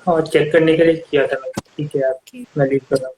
और चेक करने के लिए किया था मैं। ठीक है यार, Okay. मैं लीव कर रहा हूँ।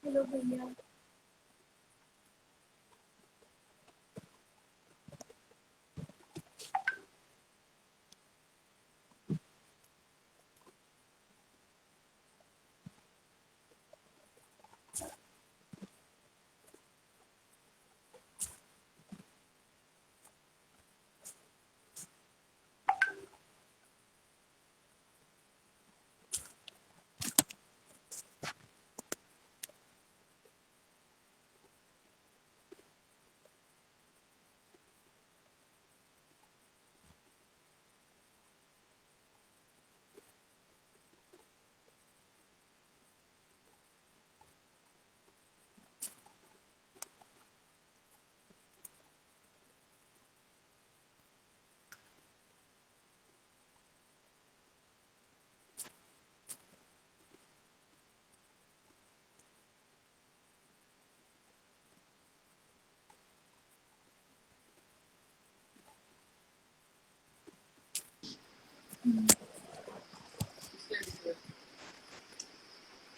हेलो भैया।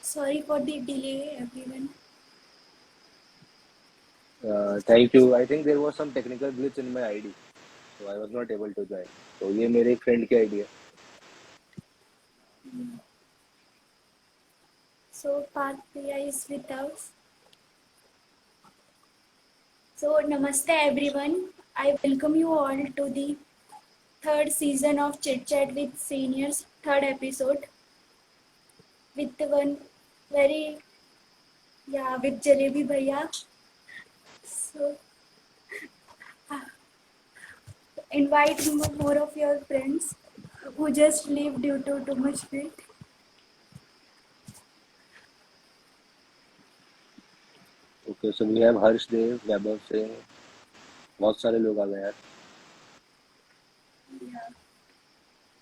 Sorry for the delay, everyone. Thank you. I think there was some technical glitch in my ID, so I was not able to join. तो ये मेरे एक फ्रेंड की आईडी है. So Parth Priya is with us. So namaste everyone. I welcome you all to the third season of Chit Chat with Seniors, third episode with one very with Jalebi Bhaiya. So invite more of your friends who just leave due to too much weight. Okay, so we have Harsh Dev, Vaibhav Singh. बहुत सारे लोग आ गए यार.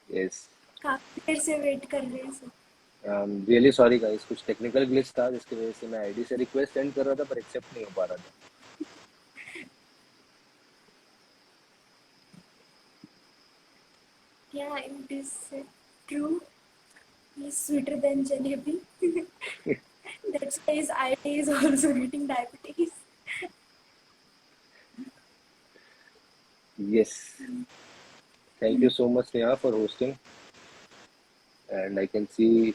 Yes. काफी देर से wait कर रहे हैं सब. Really sorry guys, कुछ टेक्निकल ग्लिच था जिसकी वजह से मैं आईडी से रिक्वेस्ट सेंड कर रहा था पर एक्सेप्ट नहीं हो पा रहा था. Yeah, it is true. He's sweeter than jalebi. That's why his ID is also getting diabetes. Yes. Thank you so much Neha for hosting. And I can see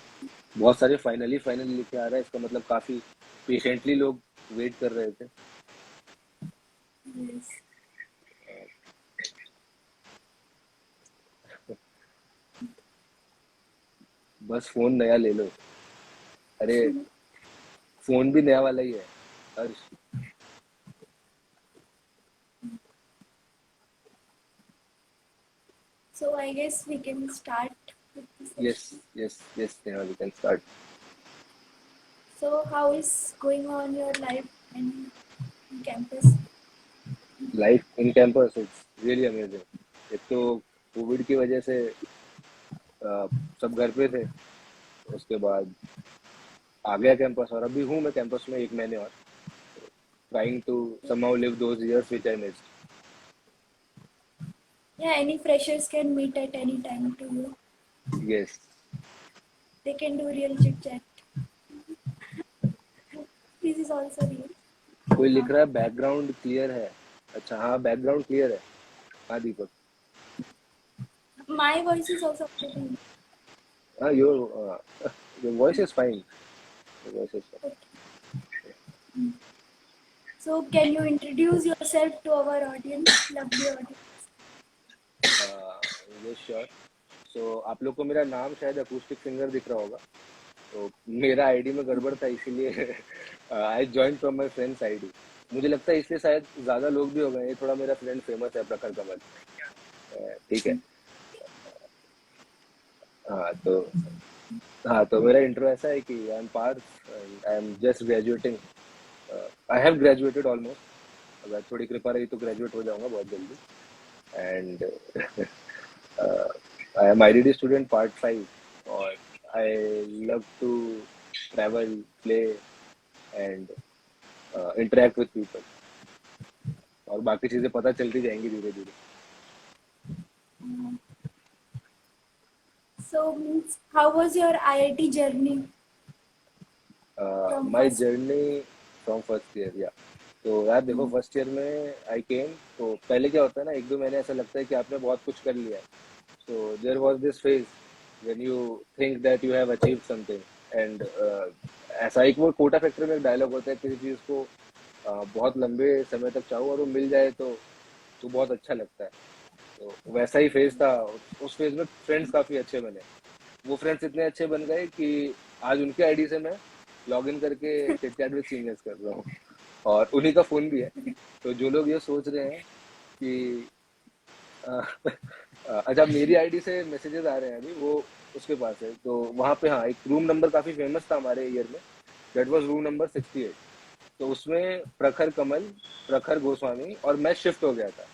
बहुत सारे फाइनली लिखे आ रहा है. इसका मतलब काफी पेशेंटली लोग वेट कर रहे थे. Yes. बस फोन नया ले लो. अरे फोन भी नया वाला ही है हर्ष. So I guess we can start with the session. Yes Neha, we can start. So how is going on your life in campus? Life in campus it's really amazing. एक तो Covid की वजह से सब घर पे थे. उसके बाद आ गया कैंपस और अभी हूँ मैं कैंपस में 1 महीने और trying to somehow live those years which I missed. Yeah, any freshers can meet at any time to you. Yes. They can do real chit chat. This is also real. कोई लिख रहा है background clear है. अच्छा हाँ background clear है. हाँ दीपक. My voice is also audible. हाँ your voice is fine. Your voice is fine. Okay. So can you introduce yourself to our audience, lovely audience? ये श्योर। सो आप लोग को मेरा नाम शायद अकूस्टिक सिंगर दिख रहा होगा, तो मेरा आईडी में गड़बड़ था, इसीलिए I join from my friends ID. मुझे लगता है इसलिए शायद ज़्यादा लोग भी हो गए, ये थोड़ा मेरा फ्रेंड फेमस है प्रखर कमल। ठीक है। हाँ तो हाँ तो मेरा इंट्रो ऐसा है कि I am Parth, I am just graduating, I have graduated almost. अगर थोड़ी कृपा रही तो ग्रेजुएट हो जाऊंगा बहुत जल्दी। And I am IDD student part 5, और I love to travel, play and interact with people, और बाकी चीज़ें पता चलती जाएंगी धीरे धीरे। So means how was your IIT journey? From my first- journey from first year, या तो यार देखो, फर्स्ट ईयर में आई केम, तो पहले क्या होता है ना, 1-2 महीने ऐसा लगता है कि आपने बहुत कुछ कर लिया है। So there was this phase when you think that you have achieved something, and ऐसा एक वो कोटा फैक्ट्री में एक डायलॉग होता है, किसी चीज़ को बहुत लंबे समय तक चाहो और वो मिल जाए तो बहुत अच्छा लगता है। तो वैसा ही फेज था। उस फेज में फ्रेंड्स काफ़ी अच्छे बने। वो फ्रेंड्स इतने अच्छे बन गए कि आज उनके आईडी से मैं लॉग इन करके चिट चैट विद सीनियर्स कर रहा हूँ, और उन्हीं का फ़ोन भी है। तो जो लोग ये सोच रहे हैं कि अच्छा मेरी आईडी से मैसेजेस आ रहे हैं अभी, वो उसके पास है। तो वहाँ पे हाँ, एक रूम नंबर काफ़ी फेमस था हमारे ईयर में, दैट वाज रूम नंबर 68। तो उसमें प्रखर कमल, प्रखर गोस्वामी और मैं शिफ्ट हो गया था।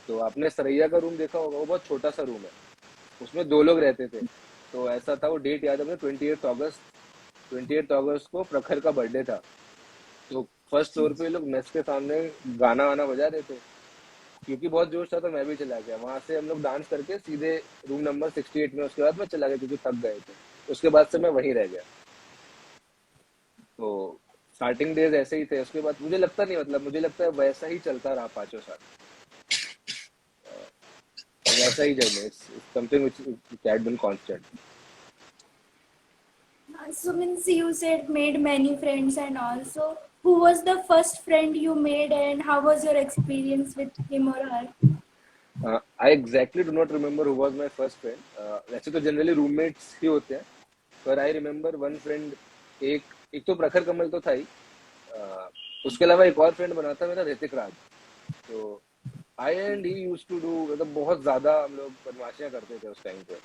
तो आपने सरैया का रूम देखा होगा, वो बहुत छोटा सा रूम है, उसमें 2 लोग रहते थे। तो ऐसा था, वो डेट याद है मुझे, 28 अगस्त को प्रखर का बर्थडे था। तो फर्स्ट फ्लोर पे लोग मेस के सामने गाना वाना बजा रहे थे, क्योंकि बहुत जोश था तो मैं भी चला गया। वहां से हम लोग डांस करके सीधे रूम नंबर 68 में, उसके बाद मैं चला गया क्योंकि थक गए थे। उसके बाद से मैं वहीं रह गया। तो स्टार्टिंग डेज ऐसे ही थे। उसके बाद मुझे लगता नहीं, मतलब मुझे लगता है वैसा ही चलता रहा 5 साल, वैसा ही journey. It's something which had been constant. So means you said made many friends and also who was the first friend you made and how was your experience with him or her? I exactly do not remember who was my first friend. वैसे तो generally roommates ही होते हैं, पर I remember one friend. एक तो प्रखर कमल तो था ही, उसके अलावा एक और फ्रेंड बना था मेरा, ऋतिक राज। तो I and he use to do, मतलब बहुत ज्यादा हम लोग बदमाशियां करते थे उस टाइम पे।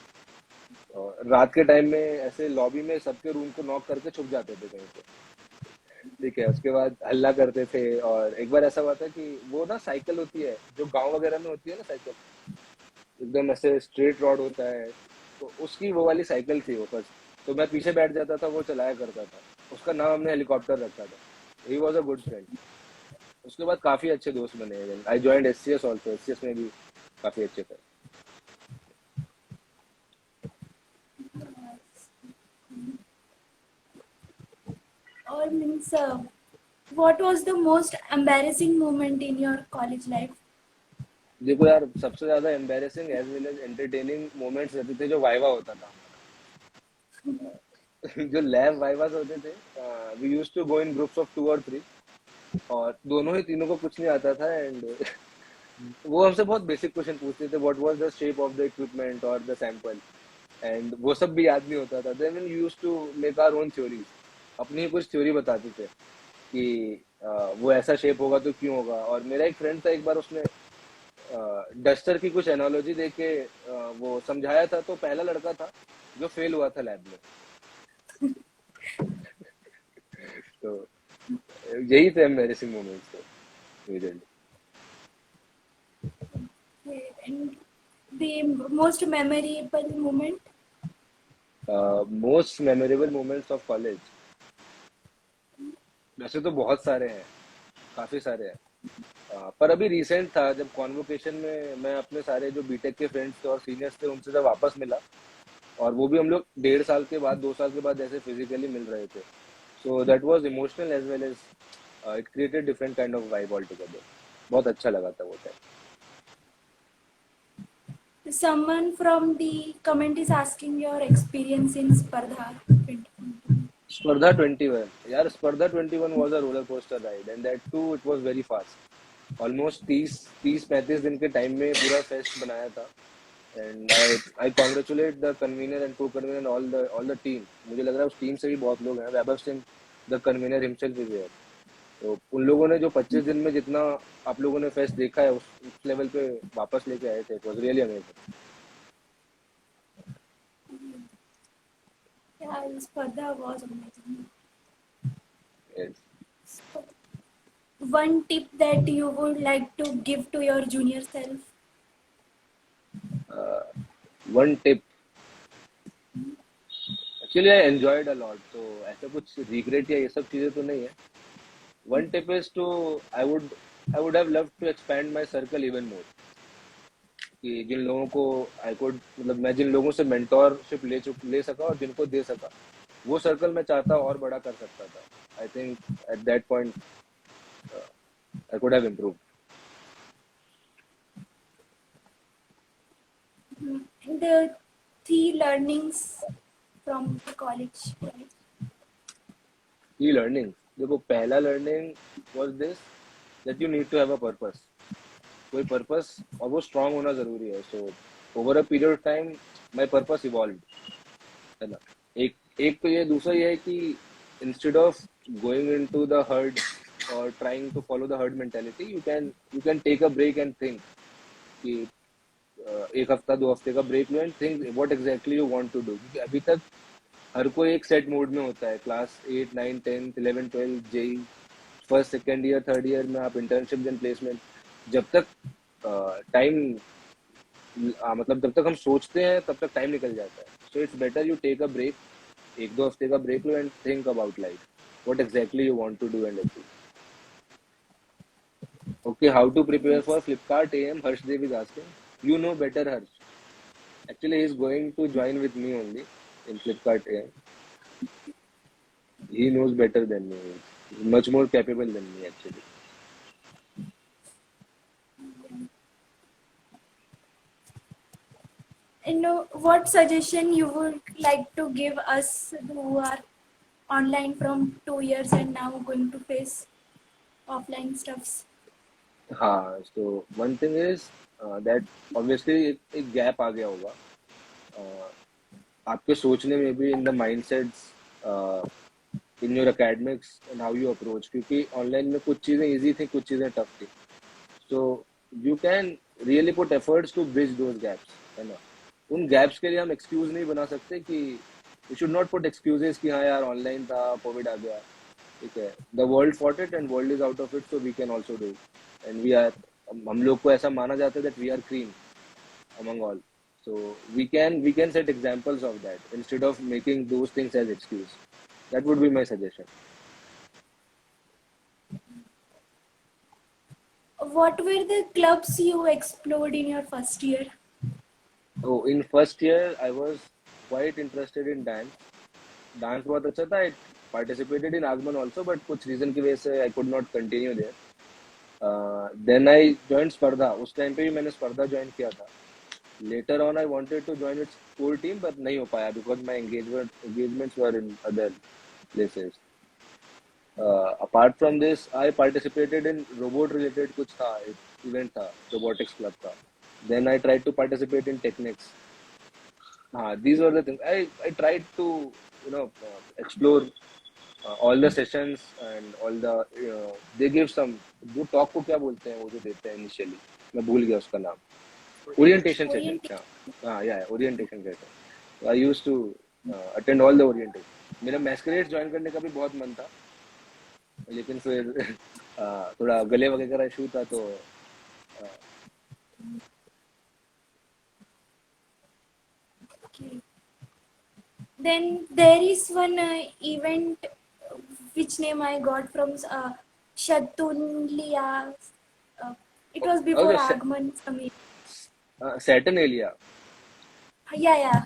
और रात के टाइम में ऐसे लॉबी में सबके रूम को नॉक करके छुप जाते थे कहीं पे, ठीक है। उसके बाद हल्ला करते थे। और एक बार ऐसा हुआ था कि वो ना साइकिल होती है जो गांव वगैरह में होती है ना, साइकिल एकदम ऐसे स्ट्रेट रॉड होता है, तो उसकी वो वाली साइकिल थी वो फर्स्ट। तो मैं पीछे बैठ जाता था, वो चलाया करता था। उसका नाम हमने हेलीकॉप्टर रखा था। He was a good friend. उसके बाद काफी अच्छे दोस्त बने। आई ज्वाइंड एससीएस ऑल्सो, एससीएस में भी काफी अच्छे थे। Or means what was the most embarrassing moment in your college life? देखो यार, सबसे ज्यादा embarrassing as well as entertaining moments रहते थे जो वाइवा होता था जो लैब वाइवास होते थे। We used to go in groups of 2 और 3, और दोनों ही तीनों को कुछ नहीं आता था। एंड वो हमसे बहुत बेसिक क्वेश्चन पूछते थे, what was the shape of the equipment और द सैंपल, एंड वो सब भी याद नहीं होता था। Then we used to make our own theories, अपनी ही कुछ थ्योरी बताते थे कि वो ऐसा शेप होगा तो क्यों होगा। और मेरा एक फ्रेंड था, एक बार उसने डस्टर की कुछ एनालॉजी दे के वो समझाया था, तो पहला लड़का था जो फेल हुआ था लैब में। तो यही थे एम्बैरेसिंग मोमेंट्स तो मेरे लिए। Okay, and the most memorable moment? Most memorable moments of college, वैसे तो बहुत सारे हैं, काफी सारे हैं। पर अभी रिसेंट था जब कॉन्वोकेशन में मैं अपने सारे जो बीटेक के फ्रेंड्स थे और सीनियर्स थे उनसे जब वापस मिला, और वो भी हम लोग 1.5 साल के बाद, 2 साल के बाद जैसे फिजिकली मिल रहे थे। So that was emotional as well as it created different kind of vibe all together. बहुत अच्छा लगा था वो time. Someone from the comment is asking your experience in Spardha. स्पर्धा 21, यार Spardha 21 was a roller coaster ride, and that too it was very fast. Almost 30-35 दिन के time में पूरा फेस्ट बनाया था। And I congratulate the convener and co convener all the team. मुझे लग रहा है उस टीम से भी बहुत लोग हैं. Vaibhav Singh the convener himself is there. तो उन लोगों ने जो 25 दिन में जितना आप लोगों ने फेस्ट देखा है उस लेवल पे वापस लेके आए थे. It was really amazing. Yeah, Spardha was amazing. Yes. So, one tip that you would like to give to your junior self? One tip. Actually, I enjoyed a lot. तो ऐसा कुछ regret या ये सब चीजें तो नहीं है. One tip is to I would have loved to expand my circle even more. कि जिन लोगों को मतलब मैं जिन लोगों से मेंटोरशिप ले सका और जिनको दे सका, वो सर्कल मैं चाहता और बड़ा कर सकता था. I think at that point I could have improved. The three learnings from the college. E learning. देखो, पहला learning was this that you need to have a purpose. कोई पर्पस और वो स्ट्रांग होना जरूरी है. So over a period of time my purpose evolve, है ना. एक तो ये, दूसरा ये है कि instead of going into the herd और trying to follow the heard mentality, you can take a break and think कि एक हफ्ता 2 हफ्ते का ब्रेक लो and think what exactly you want to do. क्योंकि अभी तक हर कोई एक सेट मोड में होता है. Class 8 9 10 11 12 JEE, first second year third year में आप इंटर्नशिप देन प्लेसमेंट. जब तक टाइम मतलब जब तक हम सोचते हैं तब तक टाइम निकल जाता है. So it's better you take a break, 1-2 हफ्ते का ब्रेक लो and think about life, what exactly you want to do and achieve. Okay, how to prepare for Flipkart AM? Harshdev is asking. You know better, Harsh. Actually, he is going to join with me only in Flipkart AM. He knows better than me. He's much more capable than me, actually. And what suggestion you would like to give us who are online from 2 years and now going to face offline stuffs? हाँ, so one thing is that obviously एक gap आ गया होगा आपके सोचने में भी, in the mindsets, in your academics and how you approach. क्योंकि online में कुछ चीजें easy थी, कुछ चीजें tough थी. So you can really put efforts to bridge those gaps, है ना. उन gaps के लिए हम excuse नहीं बना सकते कि we should not put excuses कि हाँ यार ऑनलाइन था, कोविड आ गया. ठीक है, the world fought it and world is out of it, so we can also do it. And we are, हम लोग को ऐसा माना जाता है that we are cream among all. So we can set examples of that instead of making those things as excuse. That would be my suggestion. What were the clubs you explored in your first year? Oh, in first year I was quite interested in dance. Dance बहुत अच्छा था. I participated in Agman also, but कुछ reason की वजह से I could not continue there. Then I joined Spardha. उस time पे भी मैंने स्पर्धा ज्वाइन किया था. Later on I wanted to join its core team, but नहीं हो पाया because my engagements were in other places. Apart from this, I participated in robot related कुछ था, एक event था, robotics club का. Then I tried to participate in techniques. These were the things. I tried to explore all the sessions and all the they give some, जो talk को क्या बोलते हैं वो जो देते हैं initially, मैं भूल गया उसका नाम. Orientation session. Yeah, orientation session. So I used to attend all the orientation. मेरा masquerade join करने का भी बहुत मन था, लेकिन फिर थोड़ा गले वगैरह इशू था तो Okay. Then there is one event which name I got from Shatunlia. It was before okay, Agman. Saturnalia. Yeah.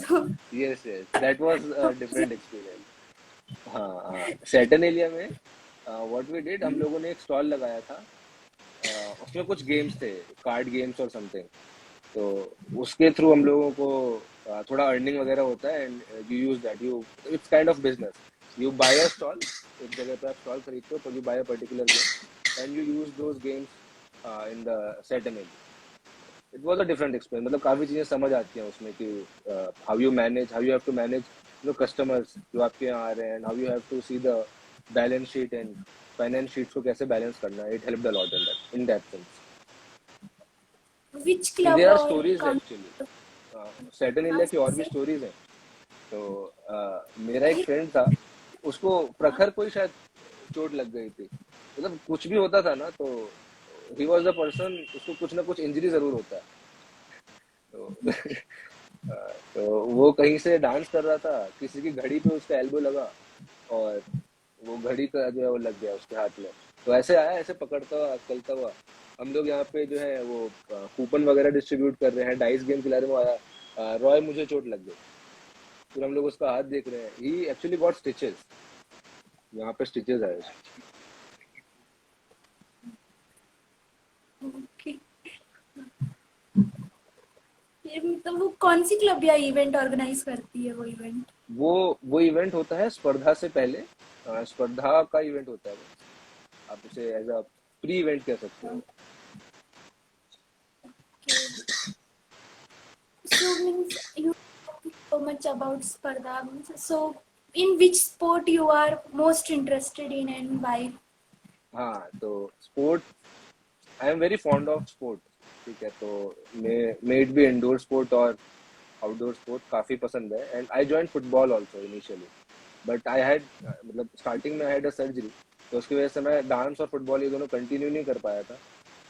So, yes, that was a different experience. Saturnalia में what we did, हम लोगों ने एक stall लगाया था. उसमें कुछ games थे, कार्ड गेम्स और समथिंग. तो उसके थ्रू हम लोगों को थोड़ा अर्निंग वगैरह होता है. And you use that, it's kind of business. You buy a stall, एक जगह पे आप स्टॉल खरीदते हो, तो you buy a particular game and you use those games in the Saturnalia. It was a different experience, मतलब काफी चीजें समझ आती हैं उसमें कि how you have to manage customers जो आपके यहाँ आ रहे हैं, how you have to see the balance sheet and finance sheets को कैसे बैलेंस करना है. It helped a lot in that sense. Which and club there are or stories coun- actually. Saturn India की और भी से? स्टोरीज हैं. तो मेरा एक फ्रेंड था, उसको प्रखर कोई शायद चोट लग गई थी. मतलब कुछ भी होता था ना, तो ही वॉज द पर्सन, उसको कुछ ना कुछ इंजरी जरूर होता है. तो तो वो कहीं से डांस कर रहा था, किसी की घड़ी पे उसका एल्बो लगा और वो घड़ी का जो है वो लग गया उसके हाथ में. तो ऐसे आया, ऐसे पकड़ता हुआ चलता हुआ. हम लोग यहाँ पे जो है वो कूपन वगैरह डिस्ट्रीब्यूट कर रहे हैं, डाइस गेम खिला रहे हैं, वो आया, रॉय मुझे चोट लग गई. फिर हम लोग उसका हाथ देख रहे हैं, ही एक्चुअली गॉट स्टिचेस, यहाँ पे स्टिचेस आए उसको. Okay. ये मतलब वो कौन सी क्लब या इवेंट ऑर्गेनाइज करती है वो इवेंट? वो इवेंट होता है स्पर्धा से पहले. स्पर्धा का इवेंट होता है वो. आप उसे एज अ प्री इवेंट कह सकते हो. So means you know so much about Spardha. So in which sport you are most interested in and why? हाँ, तो sport, I am very fond of sport. ठीक है, तो may it be indoor sport और outdoor sport, काफी पसंद है. And I join football also initially, but I had, मतलब स्टार्टिंग में आई हैड अ सर्जरी, तो उसकी वजह से मैं डांस और फुटबॉल ये दोनों कंटिन्यू नहीं कर पाया था.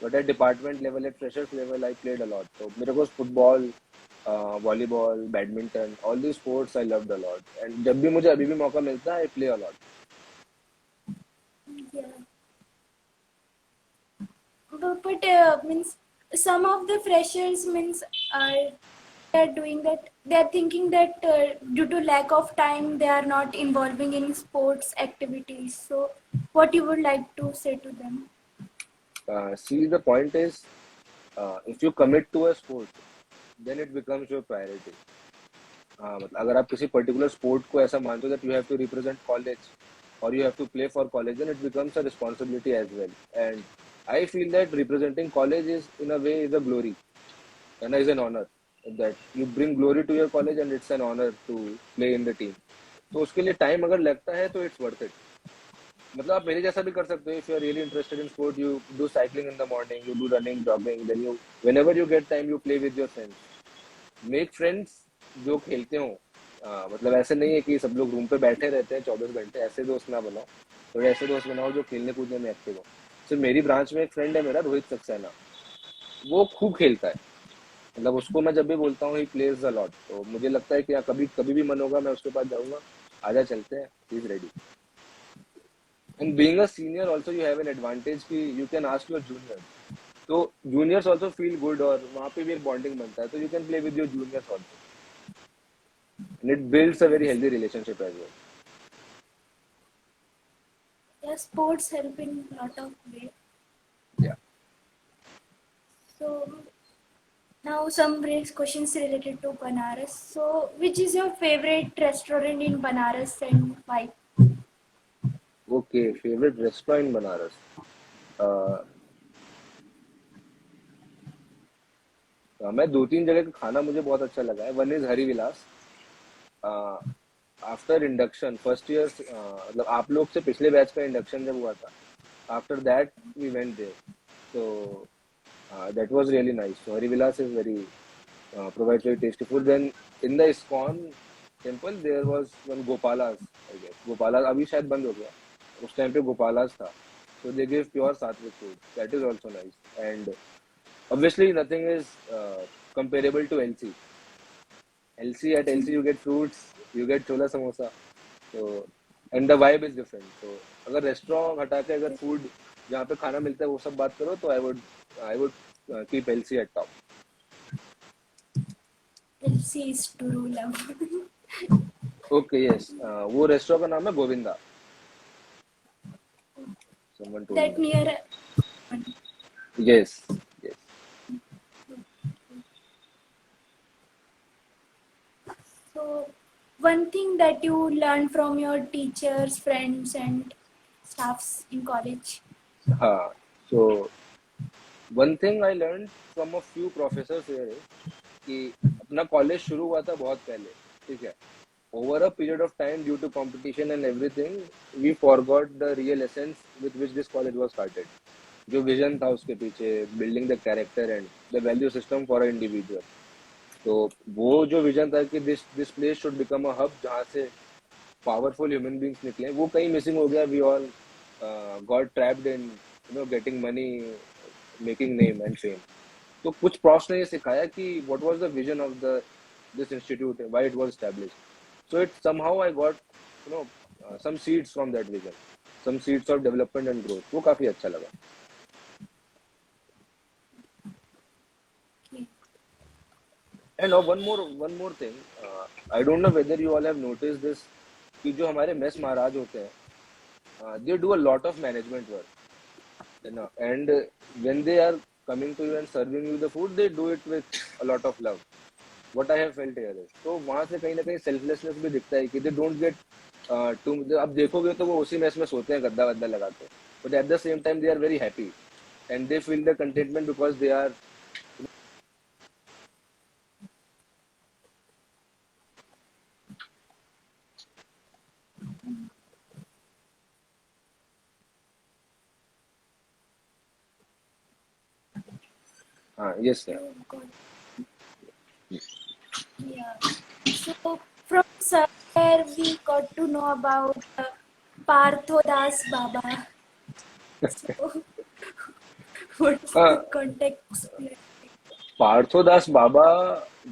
But at department level, at freshers level, I played a lot. तो मेरे को football, volleyball, badminton, all the sports I loved a lot. And जब भी मुझे अभी भी मौका मिलता है, I play a lot. Yeah. But means some of the freshers means are they are doing that they are thinking that due to lack of time they are not involving in sports activities. So what you would like to say to them? See, the point is, if you commit to a sport, then it becomes your priority. हाँ, मतलब अगर आप किसी particular sport को ऐसा मानते हो that you have to represent college और you have to play for college, then it becomes a responsibility as well. And I feel that representing college is in a way is a glory and is an honor, that you bring glory to your college and it's an honor to play in the team. तो उसके लिए time अगर लगता है तो it's worth it. मतलब आप मेरे जैसा भी कर सकते हो. If you are really interested in sport, you do cycling in the morning, you do running, jogging, then you whenever you get time you play with your friends. Make friends जो खेलते हो. मतलब ऐसे नहीं है कि सब लोग रूम पे बैठे रहते हैं 24 घंटे. ऐसे दोस्त ना बनाओ, थोड़े ऐसे दोस्त बनाओ जो खेलने कूदने में एक्टिव हो. सिर्फ मेरी ब्रांच में एक फ्रेंड है मेरा, रोहित सक्सेना. वो खूब खेलता है. मतलब उसको मैं जब भी बोलता हूँ ही प्लेज अ लॉट, तो मुझे लगता है कि कभी कभी भी मन होगा मैं उसके पास जाऊंगा, आजा चलते हैं, he is ready. And being a senior also you have an advantage कि you can ask your junior. तो जूनियर्स आल्सो फील गुड और वहाँ पे भी एक बॉन्डिंग बनता है, तो you can play with your juniors also and it builds a very healthy relationship as well. Yeah, sports help in lot of way. या So now some questions related to Banaras. So which is your favorite restaurant in Banaras and why? Okay, favourite restaurant Banaras. मैं 2-3 जगह का खाना मुझे बहुत अच्छा लगा है. One is Hari Vilas. After induction first year, मतलब आप लोग से पिछले बैच का इंडक्शन जब हुआ था, after that we went there. तो that was really nice. So Hari Vilas is very provides very tasty food. Then in the ISKCON temple there was one Gopalas, I guess. Gopalas अभी शायद बंद हो गया. उस टाइम पे Gopalas था. So they give pure sattvic food. That is also nice. And obviously nothing is comparable to LC. LC at LC you get fruits, you get chola samosa. So and the vibe is different. So अगर restaurant हटा के अगर food जहाँ पे खाना मिलता है वो सब बात करो, तो I would keep LC at top. LC is to love. Okay, yes. वो रेस्टोरेंट का नाम है Govinda. Someone told That me. near. Yes, yes. So one thing that you learn from your teachers, friends, and staffs in college. हाँ. So one thing I learn from a few professors here कि अपना college शुरू हुआ था बहुत पहले, ठीक है। Over a period of time due to competition and everything we forgot the real essence with which this college was started. जो विजन था उसके पीछे, building the character and the value system for a individual. तो वो जो vision था कि this place should become a hub जहाँ से पावरफुल ह्यूमन बींग्स निकले, वो कहीं मिसिंग हो गया। We all got trapped in getting money, making name and fame. तो कुछ प्रॉफ्स ने ये सिखाया कि what was the vision of the this institute, why it was established. So it somehow I got some seeds from that vision, some seeds of development and growth। वो काफी अच्छा लगा। Okay. And one more thing, I don't know whether you all have noticed this कि जो हमारे mess महाराज होते हैं, they do a lot of management work, you know, and when they are coming to you and serving you the food, they do it with a lot of love। what I have felt here is, तो वहाँ से कहीं ना कहीं selflessness भी दिखता है कि they don't get तुम अब देखोगे तो वो उसी मेस में सोते हैं गद्दा वद्दा लगा के, but at the same time they are very happy and they feel the contentment because they are। हाँ, yes sir। Oh God. Yeah. So from sir we got to know about Partho Das Baba. So what's the हाँ, context? Parthodas बाबा,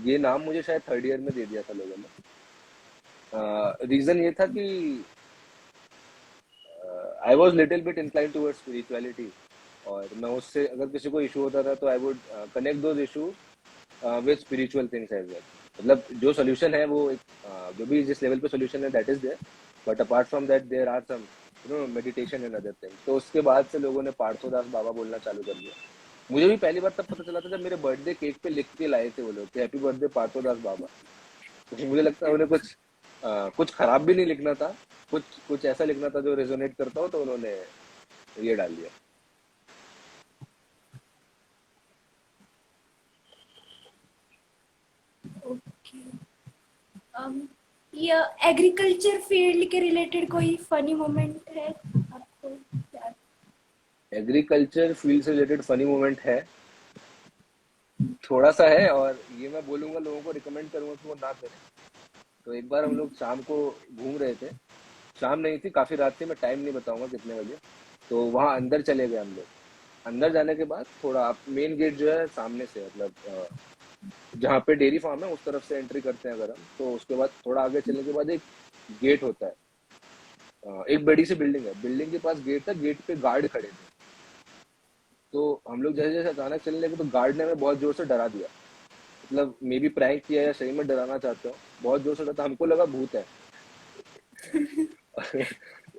ये नाम मुझे शायद third year में दे दिया था लोगों ने। रीजन ये था कि I was little bit incline towards spirituality, और मैं उससे अगर किसी को इशू होता था तो I would connect those issues with spiritual things as well. मतलब जो सोल्यूशन है वो जो भी जिस लेवल पे सोल्यूशन है that is there, but apart from that there are some meditation and other things. तो उसके बाद से लोगों ने पार्थोदास बाबा बोलना चालू कर दिया। मुझे भी पहली बार तब पता चला था जब मेरे बर्थडे केक पे लिख के लाए थे वो लोग, हैप्पी बर्थडे पार्थोदास बाबा। तो मुझे लगता है उन्हें कुछ खराब भी नहीं लिखना था, कुछ कुछ ऐसा लिखना था जो रेजोनेट करता हो, तो उन्होंने ये डाल दिया। Okay. ये एग्रीकल्चर फील्ड के रिलेटेड कोई फनी मोमेंट है आपको याद? एग्रीकल्चर फील्ड से रिलेटेड फनी मोमेंट है, थोड़ा सा है, और ये मैं बोलूंगा लोगों को रिकमेंड करूंगा कि वो ना करें। तो एक बार हम लोग शाम को घूम रहे थे, शाम नहीं थी, काफी रात थी, मैं टाइम नहीं बताऊंगा कितने बजे। तो वहाँ अंदर चले गए हम लोग। अंदर जाने के बाद थोड़ा आप मेन गेट जो है सामने से, मतलब जहाँ पे डेयरी फार्म है उस तरफ से एंट्री करते हैं अगर हम, तो उसके बाद थोड़ा आगे चलने के बाद एक गेट होता है। एक बड़ी सी बिल्डिंग है, बिल्डिंग के पास गेट था, गेट पे गार्ड खड़े थे। तो हम लोग जैसे जैसे अचानक चलने लगे तो गार्ड ने हमें बहुत जोर से डरा दिया। मतलब मे बी प्रैंक किया या सही में डराना चाहते हो, बहुत जोर से डरा, हमको लगा भूत है।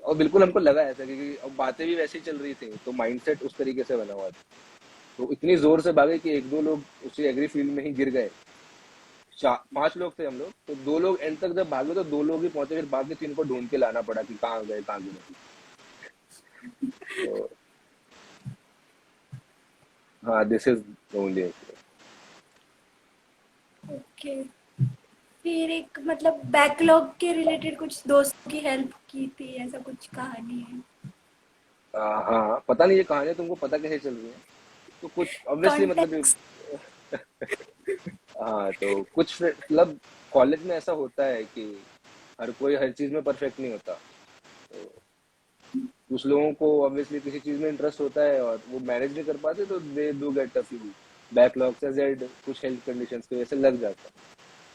और बिल्कुल हमको लगा ऐसा, क्योंकि अब बातें भी वैसी चल रही थी, तो माइंडसेट उस तरीके से बना हुआ था। तो इतनी जोर से भागे कि एक दो लोग उसी एग्री फील्ड में ही गिर गए। 5 लोग थे हम लोग, तो 2 लोग एंड तक जब भागे तो 2 लोग ही पहुंचे, फिर बाकी 3 को ढूंढ के लाना पड़ा कि कहाँ गए कहाँ गिरे। तो हाँ, दिस इज ओनली। ओके। फिर एक मतलब बैकलॉग के रिलेटेड कुछ दोस्तों की हेल्प की थी, ऐसा कुछ कहानी है? हाँ, पता नहीं ये कहानी तुमको पता कैसे चल रही है। तो कुछ ऑब्वियसली मतलब कॉन्टेक्स्ट। हाँ, तो कुछ मतलब कॉलेज में ऐसा होता है कि हर कोई हर चीज में परफेक्ट नहीं होता। तो कुछ लोगों को ऑब्वियसली किसी चीज में इंटरेस्ट होता है और वो मैनेज नहीं कर पाते, तो they do get a few backlogs as add, कुछ हेल्थ कंडीशंस की वजह से लग जाता है।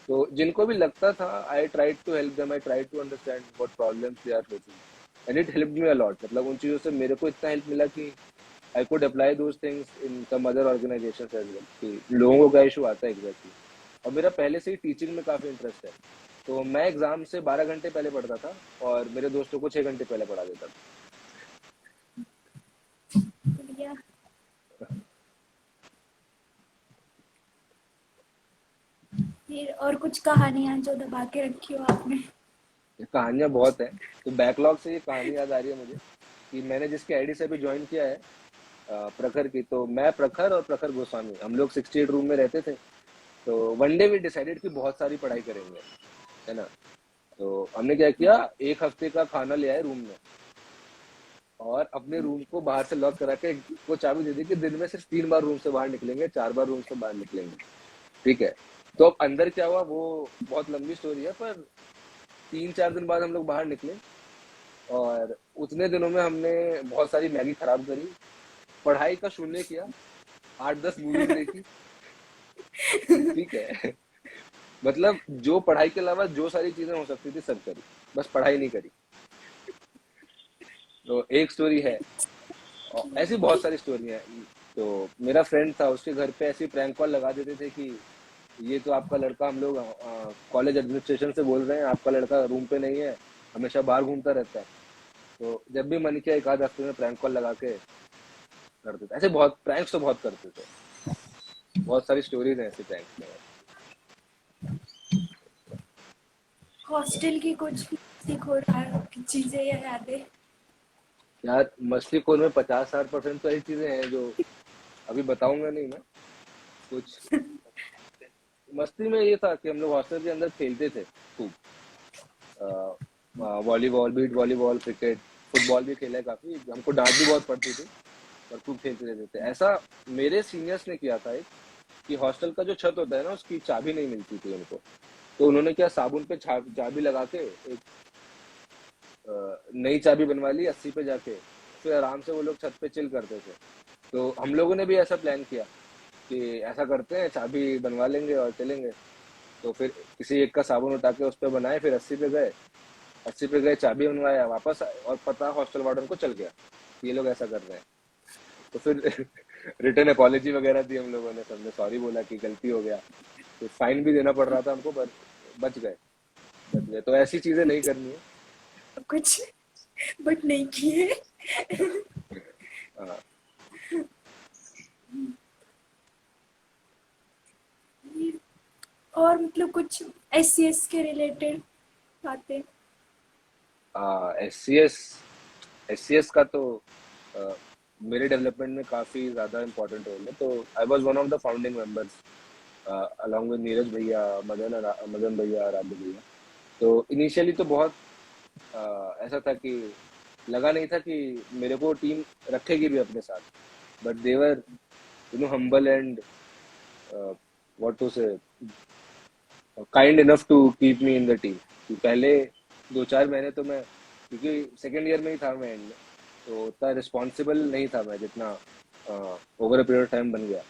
तो जिनको भी लगता था, I tried to help them, I tried to understand what problems they are facing, and it helped me a lot. मतलब उन चीजों से मेरे को इतना हेल्प मिला कि I could apply those things in some other organisations as well, कि लोगों को क्या इशू आता है एग्जैक्टली। और मेरा पहले से ही टीचिंग में काफी इंटरेस्ट है, तो मैं एग्जाम से 12 घंटे पहले पढ़ता था और मेरे दोस्तों को 6 घंटे पहले पढ़ा देता था। बढ़िया। फिर और कुछ कहानियां जो दबा के रखी हो आपने? कहानियां बहुत है, तो बैकलॉग से ये कहानी याद आ रही है मुझे कि मैंने जिसके आईडी से अभी ज्वाइन किया है, प्रखर की। तो मैं, प्रखर और प्रखर गोस्वामी, हम लोग 68 रूम में रहते थे। तो वन डे वी डिसाइडेड कि बहुत सारी पढ़ाई करेंगे, है ना। तो हमने क्या किया, एक हफ्ते का खाना ले आए रूम में और अपने रूम को बाहर से लॉक करा के वो चाबी दे दी कि दिन में सिर्फ 3 बार रूम से बाहर निकलेंगे, 4 बार रूम से बाहर निकलेंगे, ठीक है। तो अब अंदर क्या हुआ वो बहुत लंबी स्टोरी है, पर 3-4 दिन बाद हम लोग बाहर निकले और उतने दिनों में हमने बहुत सारी मैगी खराब करी, पढ़ाई का शून्य किया, 8-10 मूवीज देखी, ठीक है। मतलब जो पढ़ाई के अलावा जो सारी चीजें हो सकती थी सब करी, बस पढ़ाई नहीं करी। तो एक स्टोरी है और ऐसी बहुत सारी स्टोरी है। तो मेरा फ्रेंड था, उसके घर पे ऐसी प्रैंक कॉल लगा देते थे कि ये तो आपका लड़का, हम लोग कॉलेज एडमिनिस्ट्रेशन से बोल रहे हैं, आपका लड़का रूम पे नहीं है, हमेशा बाहर घूमता रहता है। तो जब भी मन किया एक आध हफ्ते में प्रैंक कॉल लगा के करते थे। ऐसे बहुत प्रैंक्स तो बहुत करते थे, बहुत सारी स्टोरीज हैं ऐसी प्रैंक्स में। हॉस्टल की कुछ सीखो चीजें या यादें? यार मछली खोर में 50-60% तो ऐसी चीजें हैं जो अभी बताऊंगा नहीं मैं। कुछ मस्ती में ये था कि हम लोग हॉस्टल के अंदर खेलते थे खूब, volleyball, beach volleyball, cricket, football भी खेला है काफी। हमको डांट भी बहुत पड़ती थी और खूब खेलते रहते थे। ऐसा मेरे सीनियर्स ने किया था एक, कि हॉस्टल का जो छत होता है ना उसकी चाबी नहीं मिलती थी उनको। तो उन्होंने क्या, साबुन पे चाबी लगा के एक नई चाबी बनवा ली 80 पे जाके, फिर आराम से वो लोग छत पे चिल करते थे। तो हम लोगों ने भी ऐसा प्लान किया कि ऐसा करते हैं, चाबी बनवा लेंगे और चलेंगे। तो फिर किसी एक का साबुन उठा के उस पर बनाए, फिर 80 पे गए, चाबी बनवाया, वापस आए और पता हॉस्टल वार्डन को चल गया ये लोग ऐसा कर रहे हैं। तो फिर रिटर्न अपॉलॉजी वगैरह दी हम लोगों ने, सबने सॉरी बोला कि गलती हो गया। तो फाइन भी देना पड़ रहा था हमको, पर बच गए। तो ऐसी चीजें नहीं करनी है। कुछ बट नहीं किए। हाँ। और मतलब कुछ SCS के रिलेटेड बातें? एस सी एस का तो आ, मेरे डेवलपमेंट में काफी ज्यादा इम्पोर्टेंट रोल है। तो I was one of the founding members along with Neeraj भैया, मदन भैया, आराध्य भैया। तो इनिशियली तो बहुत ऐसा था कि लगा नहीं था कि मेरे को टीम रखेगी भी अपने साथ, but they were humble and what to say kind enough to keep me in the team. पहले 2-4 महीने तो मैं, क्योंकि सेकेंड ईयर में ही था मैं एंड में, तो उतना रिस्पॉन्सिबल नहीं था मैं जितना over a period of time बन गया।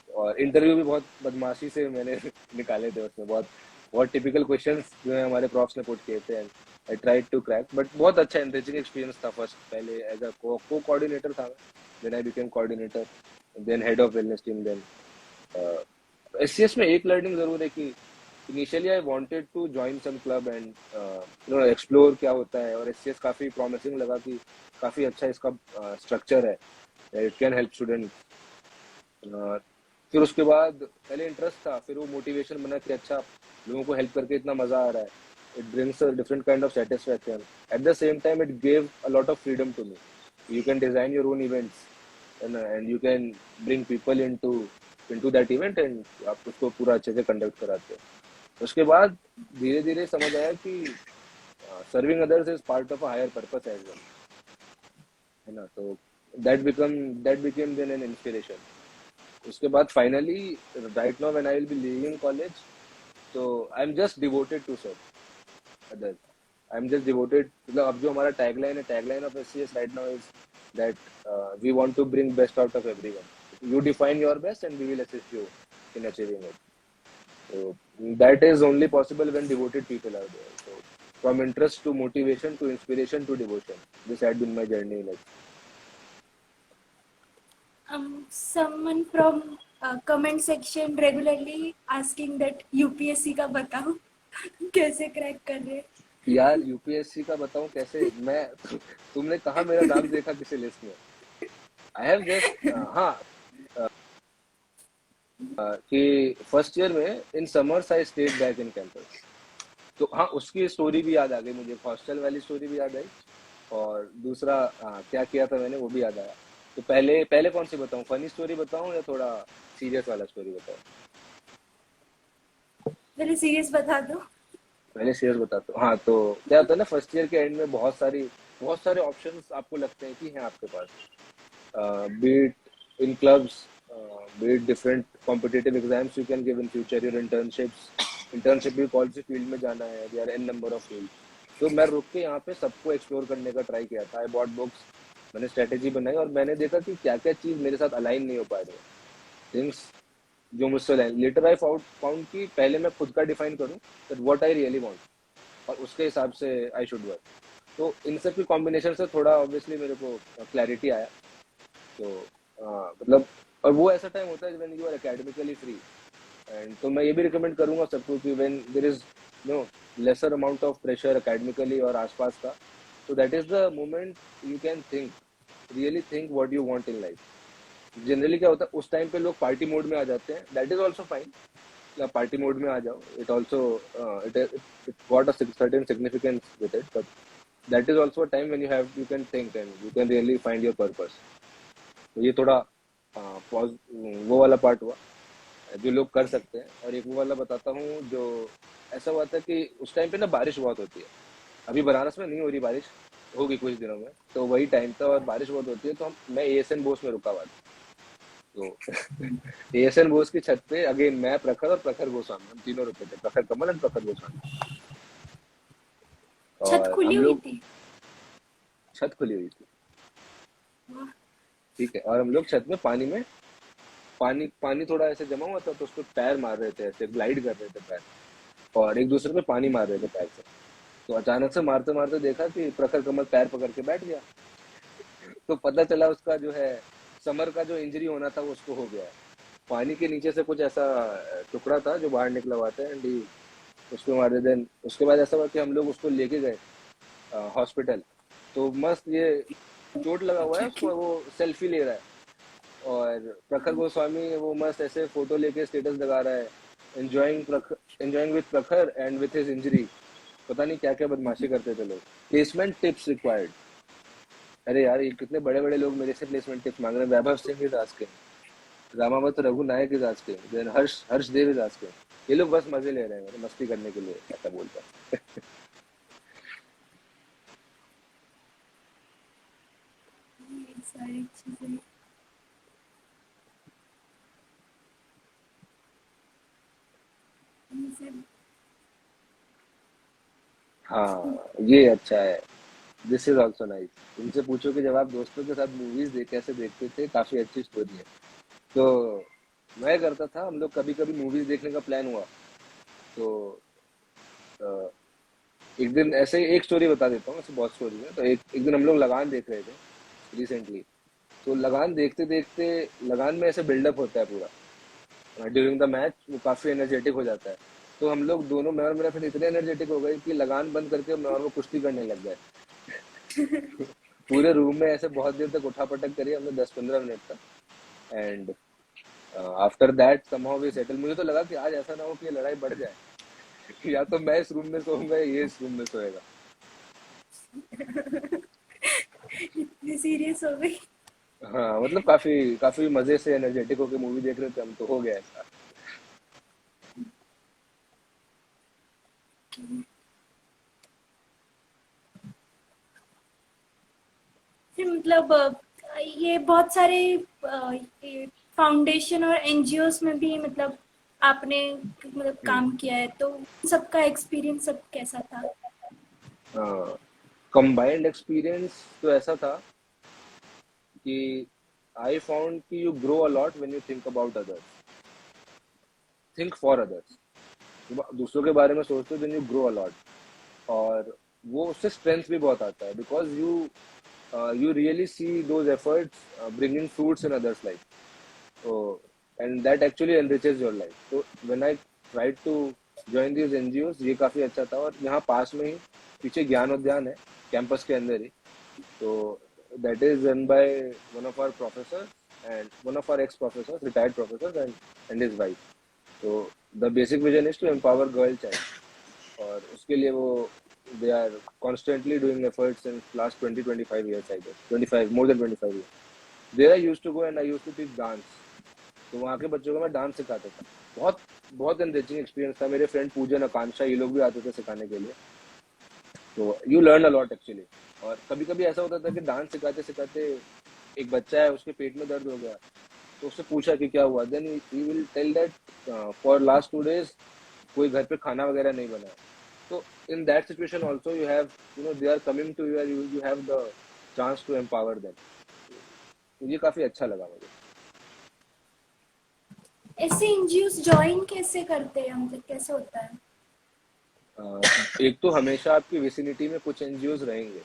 और इंटरव्यू भी बहुत बदमाशी से मैंने निकाले थे उसमें, बहुत बहुत टिपिकल क्वेश्चंस जो है हमारे प्रॉफ्स ने पुट किए थे, and I tried to crack. But बहुत अच्छा एनरिचिंग एक्सपीरियंस था। फर्स्ट पहले एज अ को कोऑर्डिनेटर था, then I became coordinator, then head of wellness team, then SCS में एक लर्निंग जरूर है कि initially I wanted to join some club and explore क्या होता है, और एससीएस काफी प्रॉमिसिंग लगा कि काफी अच्छा इसका स्ट्रक्चर है, इट कैन हेल्प स्टूडेंट। फिर उसके बाद पहले इंटरेस्ट था, फिर वो मोटिवेशन बना कि अच्छा लोगों को हेल्प करके इतना मजा आ रहा है, it brings a different kind of satisfaction. At the same time it gave a lot of freedom to me. You can design your own events and you can bring people into that event, and आप उसको पूरा अच्छे से conduct कराते हो। उसके बाद धीरे धीरे समझ आया कि serving others is part of a higher purpose as well, है ना। तो that became then an inspiration. उसके बाद finally right now when I will be leaving college, तो I am just devoted to serve others. I am just devoted, मतलब अब जो हमारा tagline of SCS right now is that we want to bring best out of everyone. You define your best and we will assist you in achieving it. So that is only possible when devoted people are there. So from interest to motivation to inspiration to devotion, this had been my journey in life. Someone from comment section regularly asking that UPSC का बताओ कैसे crack कर रहे हैं? यार UPSC का बताऊं कैसे? मैं तुमने कहा मेरा नाम देखा किसी लिस्ट में? आई हैव जस्ट हाँ कि फर्स्ट ईयर में in summers I stayed back in campus. तो हाँ उसकी स्टोरी भी याद आ गई मुझे, हॉस्टल वाली स्टोरी भी याद आई, और दूसरा क्या किया था मैंने वो भी याद आया। तो पहले पहले कौन सी बताऊं, फनी स्टोरी बताऊं या थोड़ा सीरियस वाला स्टोरी बताऊं? पहले सीरियस बता दो। पहले सीरियस बताता हूँ। हाँ, तो क्या होता है ना, फर्स्ट ईयर के एंड में बहुत सारे ऑप्शंस आपको लगते हैं कि हैं आपके पास, be it in clubs, be it different competitive exams you can give in future, your internship भी कौन सी फील्ड में जाना है, there are an number of field. तो मैं रुक के यहाँ पे सबको एक्सप्लोर करने का ट्राई किया था। आई बॉट बुक्स, मैंने स्ट्रेटेजी बनाई और मैंने देखा कि क्या क्या चीज़ मेरे साथ अलाइन नहीं हो पा रही है, थिंग्स जो मुझसे अलाइन। लेटर आई फाउंड कि पहले मैं खुद का डिफाइन करूँ that what I really want और उसके हिसाब से आई शुड वर्क। तो इन सब की कॉम्बिनेशन से थोड़ा ऑब्वियसली मेरे को क्लैरिटी आया। तो मतलब, और वो ऐसा टाइम होता है when you are academically free. And तो मैं ये भी रिकमेंड करूंगा सबको कि when there is no lesser amount of pressure academically और आसपास का, तो that is the moment you can think, really think what you want in life. Generally क्या होता है उस टाइम पे लोग पार्टी मोड में आ जाते हैं, दैट इज ऑल्सो फाइन, या पार्टी मोड में आ जाओ, it also it got a certain significance with it, but that is also a time when you can think and you can really find your purpose. तो ये थोड़ा वो वाला part हुआ जो लोग कर सकते हैं। और एक वो वाला बताता हूँ जो ऐसा हुआ था कि उस टाइम पे ना बारिश बहुत होती है। अभी बनारस में नहीं हो रही बारिश, होगी कुछ दिनों में, तो वही टाइम था और बारिश बहुत होती है। तो मैं एएसएन बोस में रुका हुआ था। तो एएसएन बोस की छत पे अगेन मैं, प्रखर और प्रखर गोस्वामी, हम तीनों रुके थे, प्रखर कमल एंड प्रखर गोस्वामी। छत और खुली हम हुई लोग, थी। छत खुली हुई थी, वाह। ठीक है, और हम लोग छत में पानी थोड़ा ऐसे जमा हुआ था, तो उसको पैर मार रहे थे, ऐसे ग्लाइड कर रहे थे पैर, और एक दूसरे पे पानी मार रहे थे पैर से। तो अचानक से मारते मारते देखा कि प्रखर कमल पैर पकड़ के बैठ गया। तो पता चला उसका जो है समर का जो इंजरी होना था वो उसको हो गया है। पानी के नीचे से कुछ ऐसा टुकड़ा था जो बाहर निकला हुआ था, एंड उसको मारे। देन उसके बाद ऐसा हुआ कि हम लोग उसको लेके गए हॉस्पिटल। तो मस्त ये चोट लगा हुआ है उसको, वो सेल्फी ले रहा है, और प्रखर गोस्वामी वो मस्त ऐसे फोटो लेके स्टेटस लगा रहा है, एंजॉइंग विद प्रखर एंड विथ हिज इंजरी। पता नहीं क्या क्या बदमाशी करते थे लोग। Placement tips required. अरे यार, ये कितने बड़े बड़े लोग मेरे से प्लेसमेंट टिप्स मांग रहे हैं। Vaibhav Singh is asking, Ramavat Raghu Nayak is asking, then Harsh Dev is asking. ये लोग बस मजे ले रहे हैं, मेरे मस्ती करने के लिए ऐसा बोलता है। ये सारी चीजें। ये सब। हाँ, ये अच्छा है, दिस इज ऑल्सो नाइस। इनसे पूछो कि जब आप दोस्तों के साथ मूवीज कैसे देखते थे, काफी अच्छी स्टोरी है। तो मैं करता था, हम लोग कभी कभी मूवीज देखने का प्लान हुआ तो अ, एक दिन ऐसे ही एक स्टोरी बता देता हूँ, ऐसे बहुत स्टोरी है। तो एक दिन हम लोग लगान देख रहे थे रिसेंटली। तो लगान देखते देखते, लगान में ऐसे बिल्डअप होता है पूरा ड्यूरिंग द मैच, वो काफी एनर्जेटिक हो जाता है। तो हम लोग दोनों, मैं और मेरा फ्रेंड, इतने एनर्जेटिक हो गए कि लगान बंद करके मैं और वो कुश्ती करने लग गए। पूरे रूम में ऐसे बहुत देर तक उठापटक करी हमने, 10-15 मिनट तक। And after that somehow we settle. मुझे तो लगा कि आज ऐसा ना हो कि ये लड़ाई बढ़ जाए, या तो मैं इस रूम में सोऊंगा या ये इस रूम में सोएगा। इतनी सीरियस हो गई। हाँ, मतलब काफी काफी मजे से एनर्जेटिक होके मूवी देख रहे थे हम, तो हो गया ऐसा। फिर मतलब ये बहुत सारे फाउंडेशन और एनजीओस में भी मतलब आपने मतलब काम किया है, तो सबका एक्सपीरियंस सब कैसा था? कंबाइंड एक्सपीरियंस तो ऐसा था कि आई फाउंड कि you grow a lot when you think about others, think for others. दूसरों के बारे में सोचते हो, then you grow a lot. और वो उससे स्ट्रेंथ भी बहुत आता है, because you really see those efforts bringing fruits in others' life. So, and that actually enriches your life. So when I tried to join these NGOs, ये काफी अच्छा था। और यहाँ पास में ही पीछे ज्ञान उद्यान है, कैंपस के अंदर ही। तो that is run by one of our professors and one of our ex-professors, retired professors, and his wife. So the basic vision is to empower girl child. और उसके लिए वो they are constantly doing efforts in last 20-25 years, I guess 25, more than 25 years. There I used to go and I used to teach dance. तो वहाँ के बच्चों को मैं डांस सिखाता था। बहुत बहुत एनरिचिंग एक्सपीरियंस था। मेरे फ्रेंड पूजन, आकांक्षा, ये लोग भी आते थे सिखाने के लिए। तो you learn a lot actually. और कभी कभी ऐसा होता था कि डांस सिखाते सिखाते एक बच्चा है, उसके पेट में दर्द हो गया, तो उससे पूछा कि क्या हुआ, then he will tell that for last 2 days कोई घर पे खाना वगैरह नहीं बना है। तो in that situation also you have, you know, they are coming to you, you have the chance to empower them. तो ये काफी अच्छा लगा मुझे। ऐसे एनजीओस ज्वाइन कैसे करते हैं, मतलब कैसे होता है? एक तो हमेशा आपकी विसिनिटी में कुछ एनजीओज रहेंगे,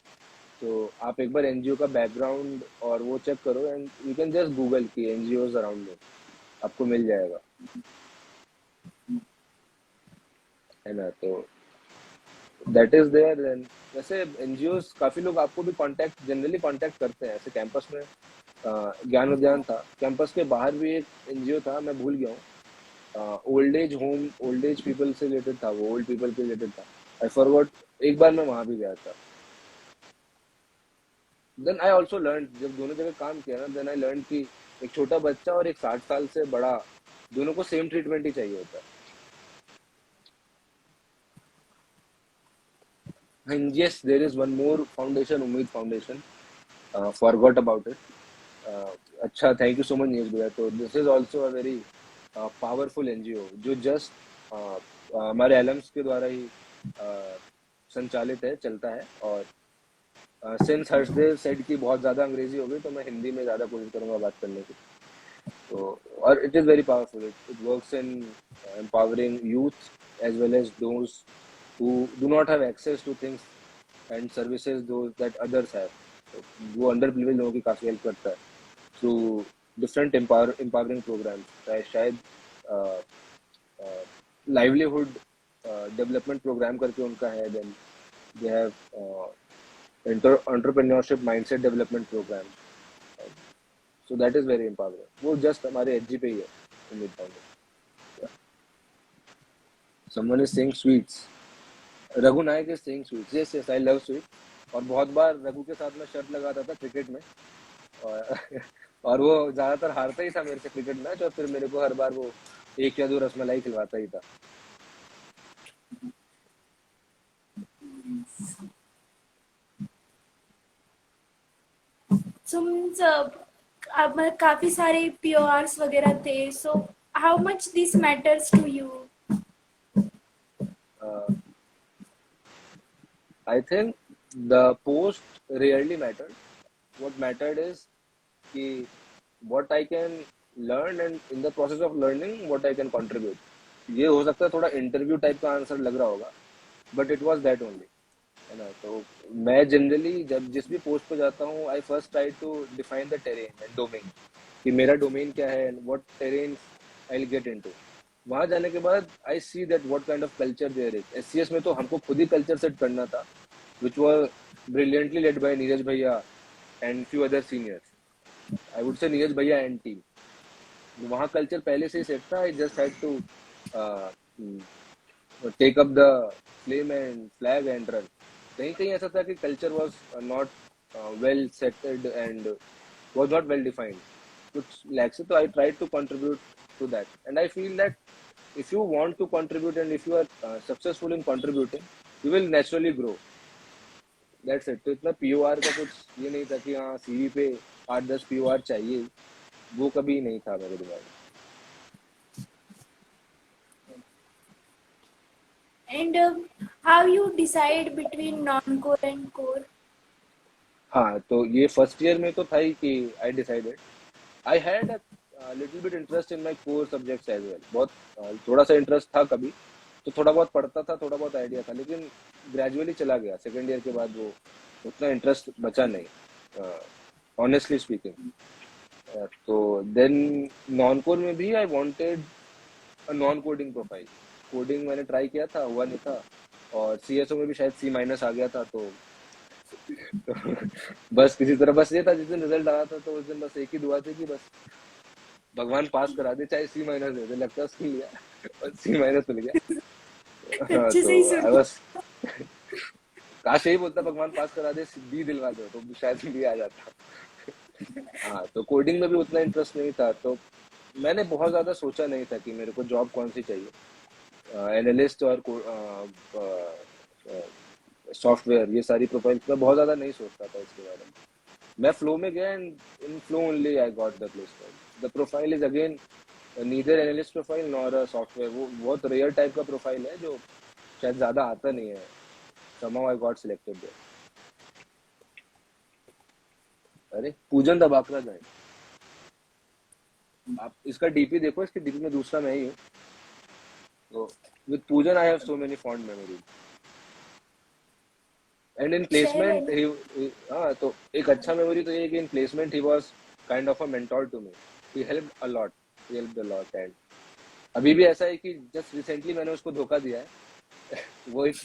तो आप एक बार एनजीओ का बैकग्राउंड और वो चेक करो and you can just Google की एनजीओज अराउंड में, आपको मिल जाएगा, है ना। तो दैट इज देयर। देन वैसे एनजीओज काफी लोग आपको भी कांटेक्ट, जनरली कांटेक्ट करते हैं। ऐसे कैंपस में ज्ञान उद्यान था, कैंपस के बाहर भी एक एनजीओ था, मैं भूल गया हूँ, old age home, old age people से रिलेटेड था, वो ओल्ड पीपल के रिलेटेड था, आई फॉरगॉट। एक बार मैं वहां भी गया था। देन आई ऑल्सो लर्न, जब दोनों जगह काम किया ना, देन आई लर्न कि एक छोटा बच्चा और एक 60 साल से बड़ा, दोनों को सेम ट्रीटमेंट ही चाहिए होता है। And yes, there is one more foundation, Umeed Foundation. Forgot about it. अच्छा, thank you so much Neeraj भैया। तो this is also a very powerful NGO जो जस्ट हमारे एलम्स के द्वारा ही संचालित है, चलता है। और सिंस हर्षदेव सेड की बहुत ज़्यादा अंग्रेजी हो गई, तो मैं हिंदी में ज़्यादा कोशिश करूँगा बात करने की। तो और it is very powerful, it works in empowering youth as well as those who do not have access to things and services those that others have। तो वो अंडर प्रिविलेज लोगों की काफ़ी हेल्प करता है थ्रू डिफरेंट एम्पावरिंग प्रोग्राम्स। शायद livelihood development programme करके उनका है। Then they have entrepreneurship mindset development programme. So that is very empowering. वो जस्ट हमारे एचजी पे ही है, Ummeed Foundation. Someone is saying sweets, Raghu Nayak is saying sweets. Yes yes, I love sweet. और बहुत बार रघु के साथ मैं शर्त लगाता था क्रिकेट में, और और वो ज्यादातर हारता ही था मेरे से क्रिकेट मैच, और फिर मेरे को हर बार वो 1 या 2 रसमलाई खिलवाता ही था। तुम अब काफी सारे पीओआर्स वगैरह थे, so how much this matters to you? I think the post really mattered. What mattered is कि what I can learn and in the process of learning what I can contribute. ये हो सकता है थोड़ा interview type का answer लग रहा होगा, but it was that only, है ना। तो मैं जनरली जब जिस भी पोस्ट पे जाता हूँ, I first try to define the terrain and domain, कि मेरा डोमेन क्या है and what terrain I will get into. वहां जाने के बाद I see that what kind of culture there is. SCS में तो हमको खुद ही कल्चर सेट करना था, which was brilliantly led by Neeraj भैया and few other seniors. I would say Neeraj भैया and team. वहाँ कल्चर पहले से ही सेट था। I just had to take up the flame and flag and run. कहीं कहीं ऐसा था कि culture was not well settled and was not well defined. कुछ लैक से, तो I tried to contribute to that. And I feel that if you want to contribute and if you are successful in contributing, you will naturally grow. That's it. तो इतना पीओआर का कुछ ये नहीं था कि हाँ सीवी पे 8-10 पीओआर चाहिए, वो कभी नहीं था मेरे दिमाग में। And how you decide between non-core and core? हाँ, तो ये फर्स्ट ईयर में तो था ही कि I decided, I had a little bit interest in my core subjects as well. बहुत थोड़ा सा इंटरेस्ट था कभी, तो थोड़ा बहुत पढ़ता था, थोड़ा बहुत आइडिया था, लेकिन ग्रेजुअली चला गया। सेकेंड ईयर के बाद वो उतना इंटरेस्ट बचा नहीं, ऑनेस्टली स्पीकिंग। तो देन नॉन कोर में भी I wanted a non coding profile. Coding मैंने ट्राई किया था, हुआ नहीं था। और सीएसओ में भी शायद C- आ गया था। तो बस किसी तरह, बस ये था जिस दिन रिजल्ट आया था, तो उस दिन बस एक ही दुआ थी कि बस भगवान पास करा दे, चाहे C- दे दे। लगता है उसके लिया और C- मिल गया। अच्छे से तो ही आई सुन। बस काश यही बोलता भगवान पास करा दे, बी दिलवा दो, तो शायद बी आ जाता। हाँ, तो कोडिंग में भी उतना इंटरेस्ट नहीं था, तो मैंने बहुत ज़्यादा सोचा नहीं था कि मेरे को जॉब कौन सी चाहिए। एनालिस्ट और सॉफ्टवेयर, ये सारी प्रोफाइल मैं बहुत ज़्यादा नहीं सोचता था इसके बारे में। मैं फ्लो में गया and in flow only I got the placement. The profile is again neither analyst profile nor a software. वो बहुत रेयर टाइप का प्रोफाइल है जो शायद ज़्यादा आता नहीं है। somehow I got selected there। अरे पूजन दबाकरा जाए, आप इसका डीपी देखो, इसके डीपी में दूसरा मैं ही हूँ। तो with Pujan I have so many fond memories and in Share placement any. He. हाँ, तो एक अच्छा मेमोरी तो ये है कि in placement he was kind of a mentor to me. He helped a lot, he helped a lot. And अभी भी ऐसा है कि जस्ट रिसेंटली मैंने उसको धोखा दिया है। वो एक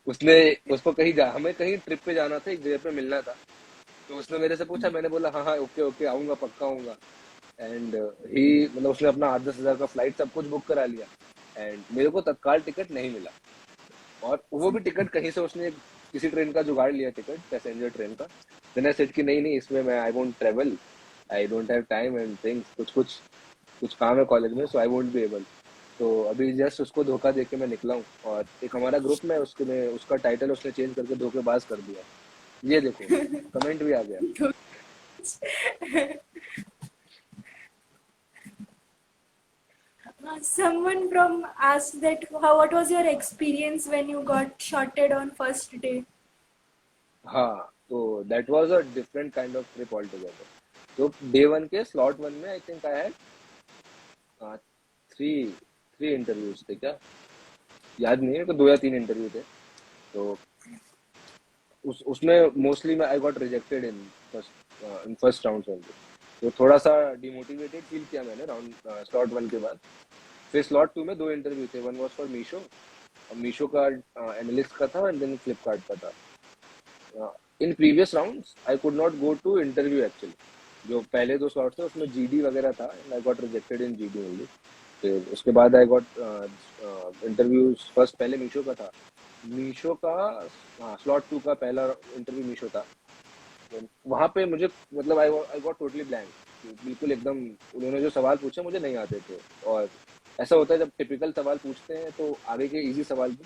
उसने उसको हमें कहीं ट्रिप पे जाना था, एक जगह पे मिलना था। तो उसने मेरे से पूछा, मैंने बोला हाँ हाँ ओके ओके आऊंगा, पक्का आऊंगा। एंड ही मतलब उसने अपना 8-10 हज़ार का फ्लाइट सब कुछ बुक करा लिया एंड मेरे को तत्काल टिकट नहीं मिला। और वो भी टिकट कहीं से उसने किसी ट्रेन का जुगाड़ लिया, टिकट पैसेंजर ट्रेन का। देन आई सेड कि नहीं नहीं, इसमें मैं I won't travel, I don't have time and things, कुछ काम है कॉलेज में, सो आई वोंट बी एबल। तो अभी जस्ट उसको धोखा दे के मैं निकला हूँ। और एक हमारा ग्रुप में उसके में उसका टाइटल उसने चेंज करके धोखेबाज कर दिया। ये देखो, कमेंट भी आ गया। Someone from asked that how what was your experience when you got shorted on first day? हाँ, तो that was a different kind of trip all together. तो डे वन के स्लॉट वन में I think I had three three interviews थे क्या, याद नहीं है, तो 2 या 3 इंटरव्यू थे। तो उसमें मोस्टली मैं आई got rejected in first round only. तो थोड़ा सा डिमोटिवेटेड फील किया मैंने राउंड स्लॉट वन के बाद। फिर स्लॉट टू में 2 इंटरव्यू थे, वन वाज फॉर मीशो, और मीशो का एनालिस्ट का था एंड देन फ्लिपकार्ट का था। In previous rounds I could not go to interview actually. जो पहले 2 स्लॉट थे उसमें जीडी वगैरह था and I got rejected in GD only. फिर उसके बाद आई गॉट इंटरव्यूज, फर्स्ट पहले मीशो का था, मीशो का हाँ स्लॉट टू का पहला इंटरव्यू मीशो था। वहाँ पे मुझे मतलब आई गॉट टोटली ब्लैंक, बिल्कुल एकदम। उन्होंने जो सवाल पूछे मुझे नहीं आते थे। और ऐसा होता है जब टिपिकल सवाल पूछते हैं तो आगे के इजी सवाल भी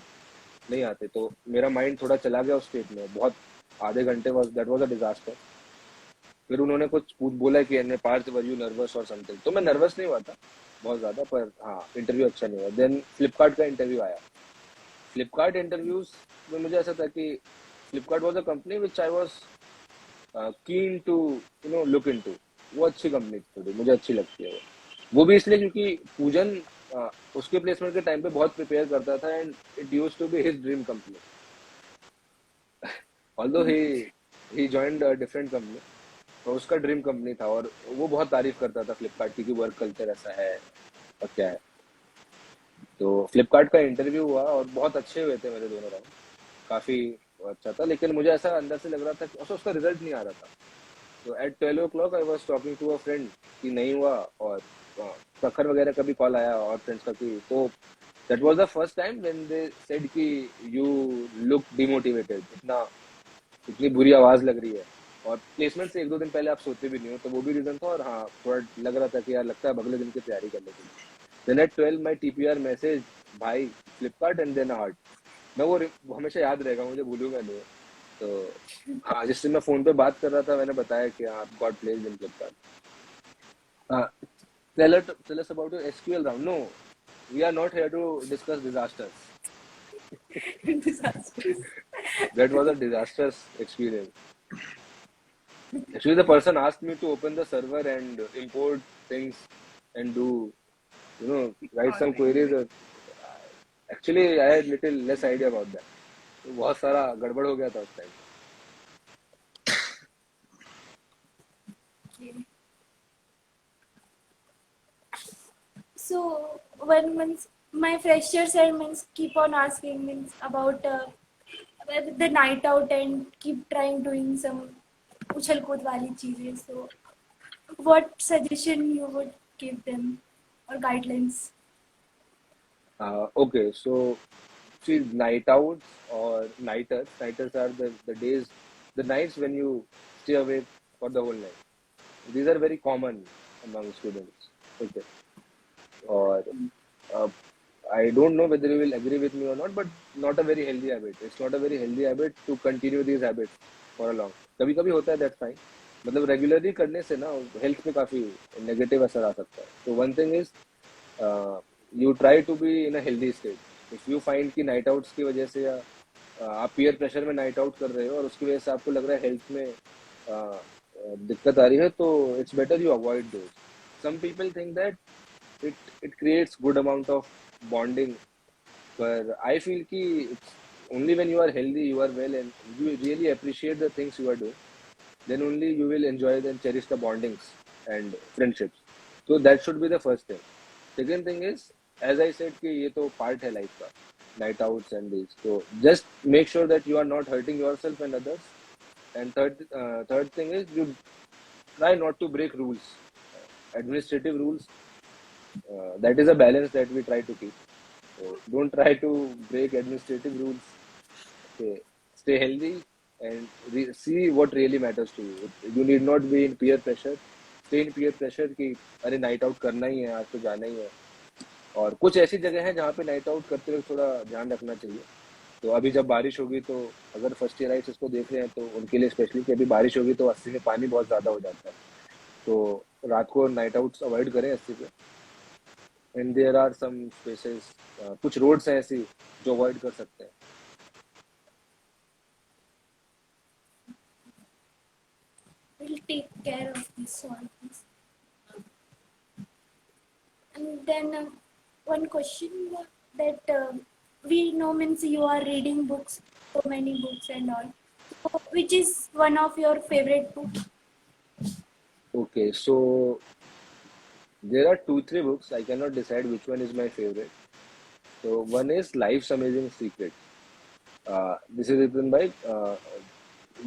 नहीं आते, तो मेरा माइंड थोड़ा चला गया उस स्टेट में बहुत। आधे घंटे दैट वाज अ डिजास्टर। फिर उन्होंने कुछ बोला कि नेपाल से वर यू नर्वस और समथिंग, तो मैं नर्वस नहीं हुआ था बहुत ज्यादा, पर हाँ इंटरव्यू अच्छा नहीं हुआ। देन फ्लिपकार्ट का इंटरव्यू आया। फ्लिपकार्ट इंटरव्यूज में मुझे ऐसा था कि Flipkart was a company which I was keen to look into. वो अच्छी कंपनी थी, मुझे अच्छी लगती है वो भी इसलिए क्योंकि पूजन उसके प्लेसमेंट के टाइम पे बहुत प्रिपेयर करता था and it used to be his dream company. Although he joined a different company, तो उसका ड्रीम कंपनी था और वो बहुत तारीफ करता था फ्लिपकार्ट की कि वर्क कल्चर ऐसा है और क्या है। तो फ्लिपकार्ट का इंटरव्यू हुआ और बहुत अच्छे हुए थे मेरे दोनों राउंड, काफी अच्छा था। लेकिन मुझे ऐसा अंदर से लग रहा था कि उसका रिजल्ट नहीं आ रहा था। तो at 12 o'clock I was talking to a friend कि नहीं हुआ, और प्रखर वगैरह का भी कॉल आया और फ्रेंड्स का कि, तो that was the first time when they said कि यू लुक डिमोटिवेटेड, इतनी बुरी आवाज लग रही है। और प्लेसमेंट से 1-2 दिन पहले आप सोते भी नहीं हो, तो वो भी रीजन था। और हाँ थोड़ा लग रहा था कि यार लगता है अब अगले दिन की तैयारी करने के लिए। देन एट 12 माई टीपीआर मैसेज, भाई फ्लिपकार्ट एंड देन हार्ट। मैं वो हमेशा याद रहेगा, मुझे भूलूंगा नहीं। तो हाँ, जिससे मैं फोन पे बात कर रहा था मैंने बताया कि हाँ गॉट प्लेस्ड इन फ्लिपकार्ट। हाँ, tell us about your SQL round. No, we are not here to discuss disasters. Disasters. That was a disastrous experience. Actually, the person asked me to open the server and import things and do, write some queries. Actually, I had little less idea about that. तो बहुत सारा गड़बड़ हो गया था उस time. Okay. So when means my freshers and means keep on asking means about the night out and keep trying doing some उछल कूद वाली चीजें. So what suggestion you would give them or guidelines? Okay, so see, night outs or nighters are the days, the nights when you stay awake for the whole night. These are very common among students. Okay. Or I don't know whether you will agree with me or not, but not a very healthy habit. It's not a very healthy habit to continue these habits for a long. कभी कभी होता है, that's fine. मतलब regularly करने से ना health पे काफी नेगेटिव असर आ सकता है. तो one thing is you try to be in a healthy state. If you find कि नाइट आउट्स की वजह से या आप पीयर प्रेशर में नाइट आउट कर रहे हो और उसकी वजह से आपको लग रहा है हेल्थ में दिक्कत आ रही है, तो it's better you avoid those. Some people think that it creates good amount of bonding, but I feel ki it's only when you are healthy, you are well, and you really appreciate the things you are doing, then only you will enjoy and cherish the bondings and friendships. So that should be the first thing. Second thing is, as I said कि ये तो part है life का, night outs and these. So just make sure that you are not hurting yourself and others. And third thing is, you try not to break rules, administrative rules. That is a balance that we try to keep. So don't try to break administrative rules. Okay. Stay healthy and see what really matters to you. You need not be in peer pressure. Stay in peer pressure कि अरे night out करना ही है, आज तो जाना ही है. और कुछ ऐसी जगह है जहाँ पे नाइट आउट करते हुए थोड़ा ध्यान रखना चाहिए. तो अभी जब बारिश होगी, तो अगर फर्स्ट ईयर इसको देख रहे हैं तो उनके लिए स्पेशली कि अभी बारिश होगी तो 80 में पानी बहुत ज़्यादा हो जाता है. तो रात को नाइट आउट्स अवॉइड करें 80 पे. And there are some spaces, कुछ roads हैं ऐसी जो avoid कर सकते हैं. We'll take care of this one. And then one question that we know means you are reading books, so many books and all. So which is one of your favorite books? Okay, so there are 2-3 books. I cannot decide which one is my favorite. So one is Life's Amazing Secret. This is written by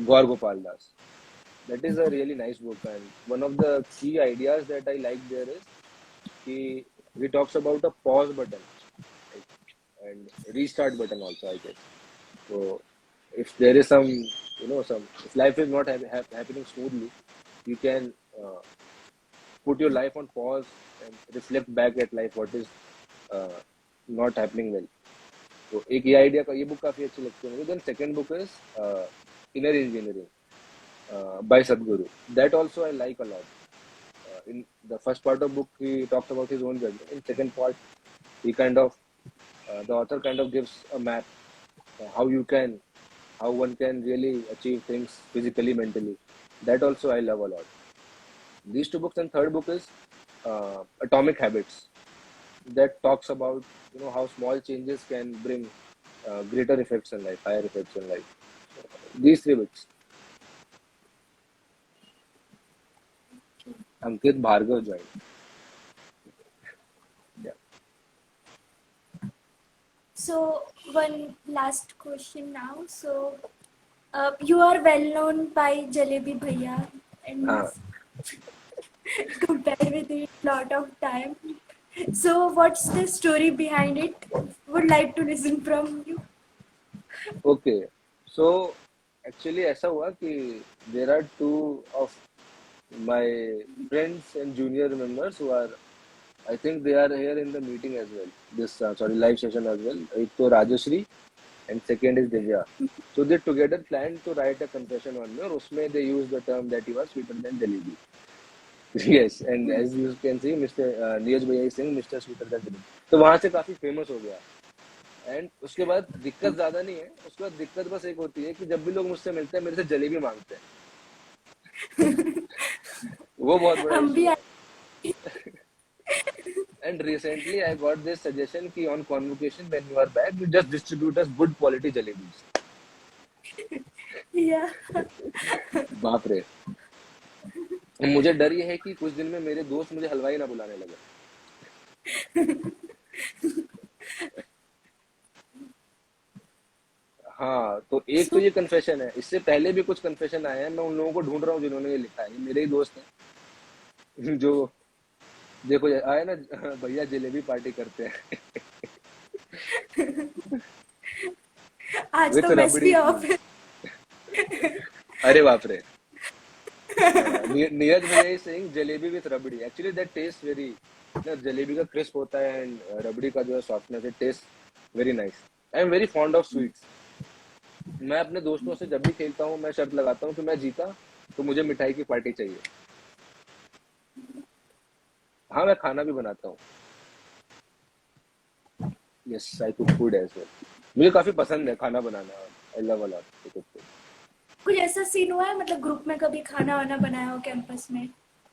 Gaur Gopal Das. That is a really nice book, and one of the key ideas that I like there is he talks about a pause button, right? And restart button also, I guess. So if there is some, if life is not happening smoothly, you can put your life on pause and reflect back at life what is not happening well. तो एक ये idea का ये book काफी अच्छी लगती है मुझे. Then second book is inner engineering by Sadhguru. That also I like a lot. In the first part of book, he talks about his own journey. In second part, he the author kind of gives a map how one can really achieve things physically, mentally. That also I love a lot. These two books, and third book is Atomic Habits. That talks about how small changes can bring greater effects in life, higher effects in life. These three books. Ankit Bhargav joined. Yeah. So one last question now. So you are well known by Jalebi Bhaiya and compared with it lot of time. So what's the story behind it? Would like to listen from you. Okay. So actually ऐसा हुआ कि there are two of my friends and junior members who are, I think they are here in the meeting as well. This live session as well. एक तो Rajshree and second is Divya. So they together planned to write a confession on me, और उसमें they used the term that you are sweeter than jalebi. Yes, and as you can see, Mr. Neeraj भैया is saying Mr. Sweeter than jalebi. तो वहाँ से काफी famous हो गया. And उसके बाद दिक्कत ज्यादा नहीं है. उसके बाद दिक्कत बस एक होती है कि जब भी लोग मुझसे मिलते हैं मेरे से जलेबी मांगते हैं. वो बहुत बड़ा issue. And recently I got this suggestion कि on convocation when you are back, you just distribute us good quality jalebis. Yeah. बाप रे. मुझे डर ये है कि कुछ दिन में मेरे दोस्त मुझे हलवाई ना बुलाने लगे. हाँ, तो एक तो ये कन्फेशन है. इससे पहले भी कुछ कन्फेशन आए हैं. मैं उन लोगों को ढूंढ रहा हूँ जिन्होंने ये लिखा है. मेरे ही दोस्त हैं जो देखो आए ना, भैया जलेबी पार्टी करते हैं. आज तो बेस्ट भी ऑफ. अरे बाप रे. Neeraj Bhaiya is saying jalebi with rabdi. Actually, that tastes very. ना जलेबी का क्रिस्प होता है एंड रबड़ी का जो है softness, it taste very nice. I am very fond of sweets. मैं अपने दोस्तों से जब भी खेलता हूँ मैं शर्त लगाता हूँ कि मैं जीता तो मुझे मिठाई की पार्टी चाहिए. हाँ, मैं खाना भी बनाता हूँ. Yes, I cook food as well. मुझे काफी पसंद है खाना बनाना. I love a lot to cook food. कुछ ऐसा सीन हुआ है मतलब ग्रुप में कभी खाना वाना बनाया हो कैंपस में?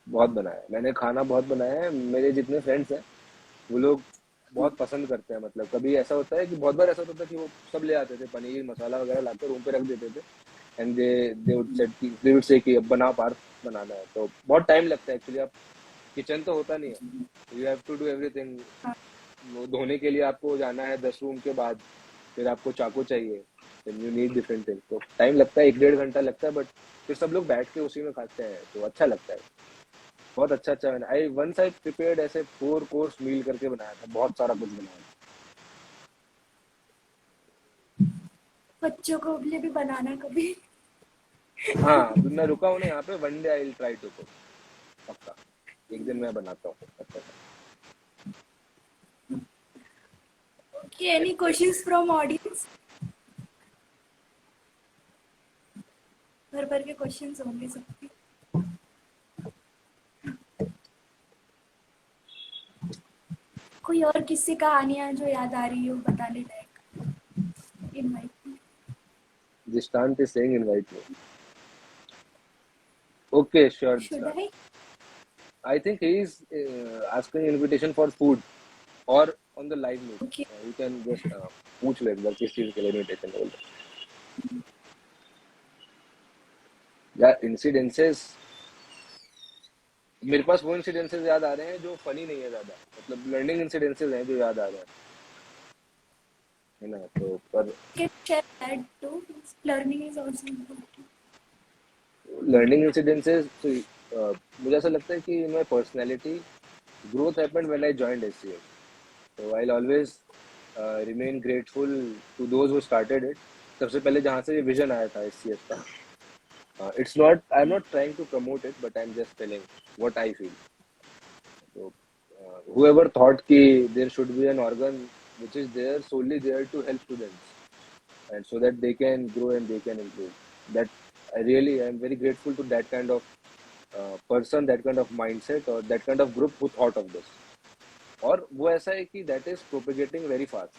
बहुत बनाया है मैंने, खाना बहुत बनाया है. मेरे जितने फ्रेंड्स हैं वो लोग बहुत पसंद करते हैं. मतलब कभी ऐसा होता है कि बहुत बार ऐसा होता था कि वो सब ले आते थे, पनीर मसाला वगैरह लाकर रूम पे रख देते थे एंड दे वुड से कि अब बना पार बनाना है. तो बहुत टाइम लगता है एक्चुअली. आप किचन तो होता नहीं है, you have to do everything. वो धोने के लिए आपको जाना है 10 रूम के बाद, फिर आपको चाकू चाहिए, then you need different thing. तो टाइम लगता है, 1-1.5 घंटा लगता है. बट फिर सब लोग बैठ के उसी में खाते हैं तो अच्छा लगता है. बहुत अच्छा मैंने आई प्रिपेयर्ड ऐसे 4 कोर्स मील करके बनाया था. बहुत सारा कुछ बनाया था. बच्चों को लिए भी बनाना कभी. हाँ, अभी मैं रुका हूँ ना यहाँ पे. One day I will try to cook. पक्का एक दिन मैं बनाता हूँ अच्छा सा. Okay, any questions from audience? भर के क्वेश्चंस होंगे सबके. कोई और किस्से कहानियां जो याद आ रही हो बताने लायक? Invite. Distant is saying invite me. Okay, sure. Should Distant. I? I think he is asking invitation for food or on the live meet. Okay. You can just पूछ लो एक बार किस चीज के लिए invitation बोल रहे. यार इन्सिडेंसेस, मेरे पास वो इंसिडेंसेस याद आ रहे हैं जो फनी नहीं है ज्यादा. मतलब लर्निंग इंसिडेंसेस हैं जो याद आ रहे हैं, है ना. तो पर Can share that too. Learning is also important. Learning incidences मुझे ऐसा लगता है कि my personality growth happened when I joined SCS. So I'll always remain grateful to those who started it. सबसे पहले जहाँ से ये विजन आया था SCS का. It's not, I'm not trying to promote it, but I'm just telling what I feel. So whoever thought कि there should be an organ which is there solely there to help students and so that they can grow and they can improve. That I really am very grateful to that kind of person, that kind of mindset or that kind of group who thought of this. और वो ऐसा है कि that is propagating very fast.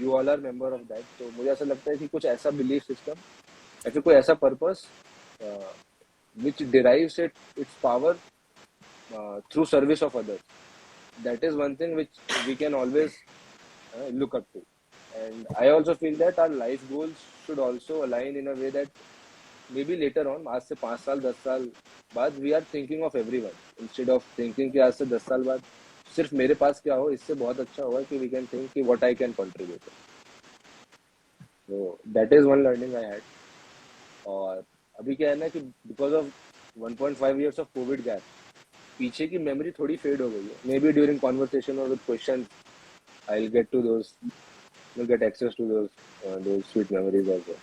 You all are member of that. तो मुझे ऐसा लगता है कि कुछ ऐसा belief system या फिर कोई ऐसा purpose which derives its power through service of others. That is one thing which we can always look up to. And I also feel that our life goals should also align in a way that maybe later on, आज से 5 साल 10 साल बाद we are thinking of everyone instead of thinking कि आज से 10 साल बाद सिर्फ मेरे पास क्या हो. इससे बहुत अच्छा होगा कि we can think कि what I can contribute. So that is one learning I had. और अभी क्या है ना कि because of 1.5 years of COVID gap, पीछे की मेमोरी थोड़ी फेड हो गई है. मे बी ड्यूरिंग कॉन्वर्सेशन और with question I will get to those, will get access to those sweet memories also.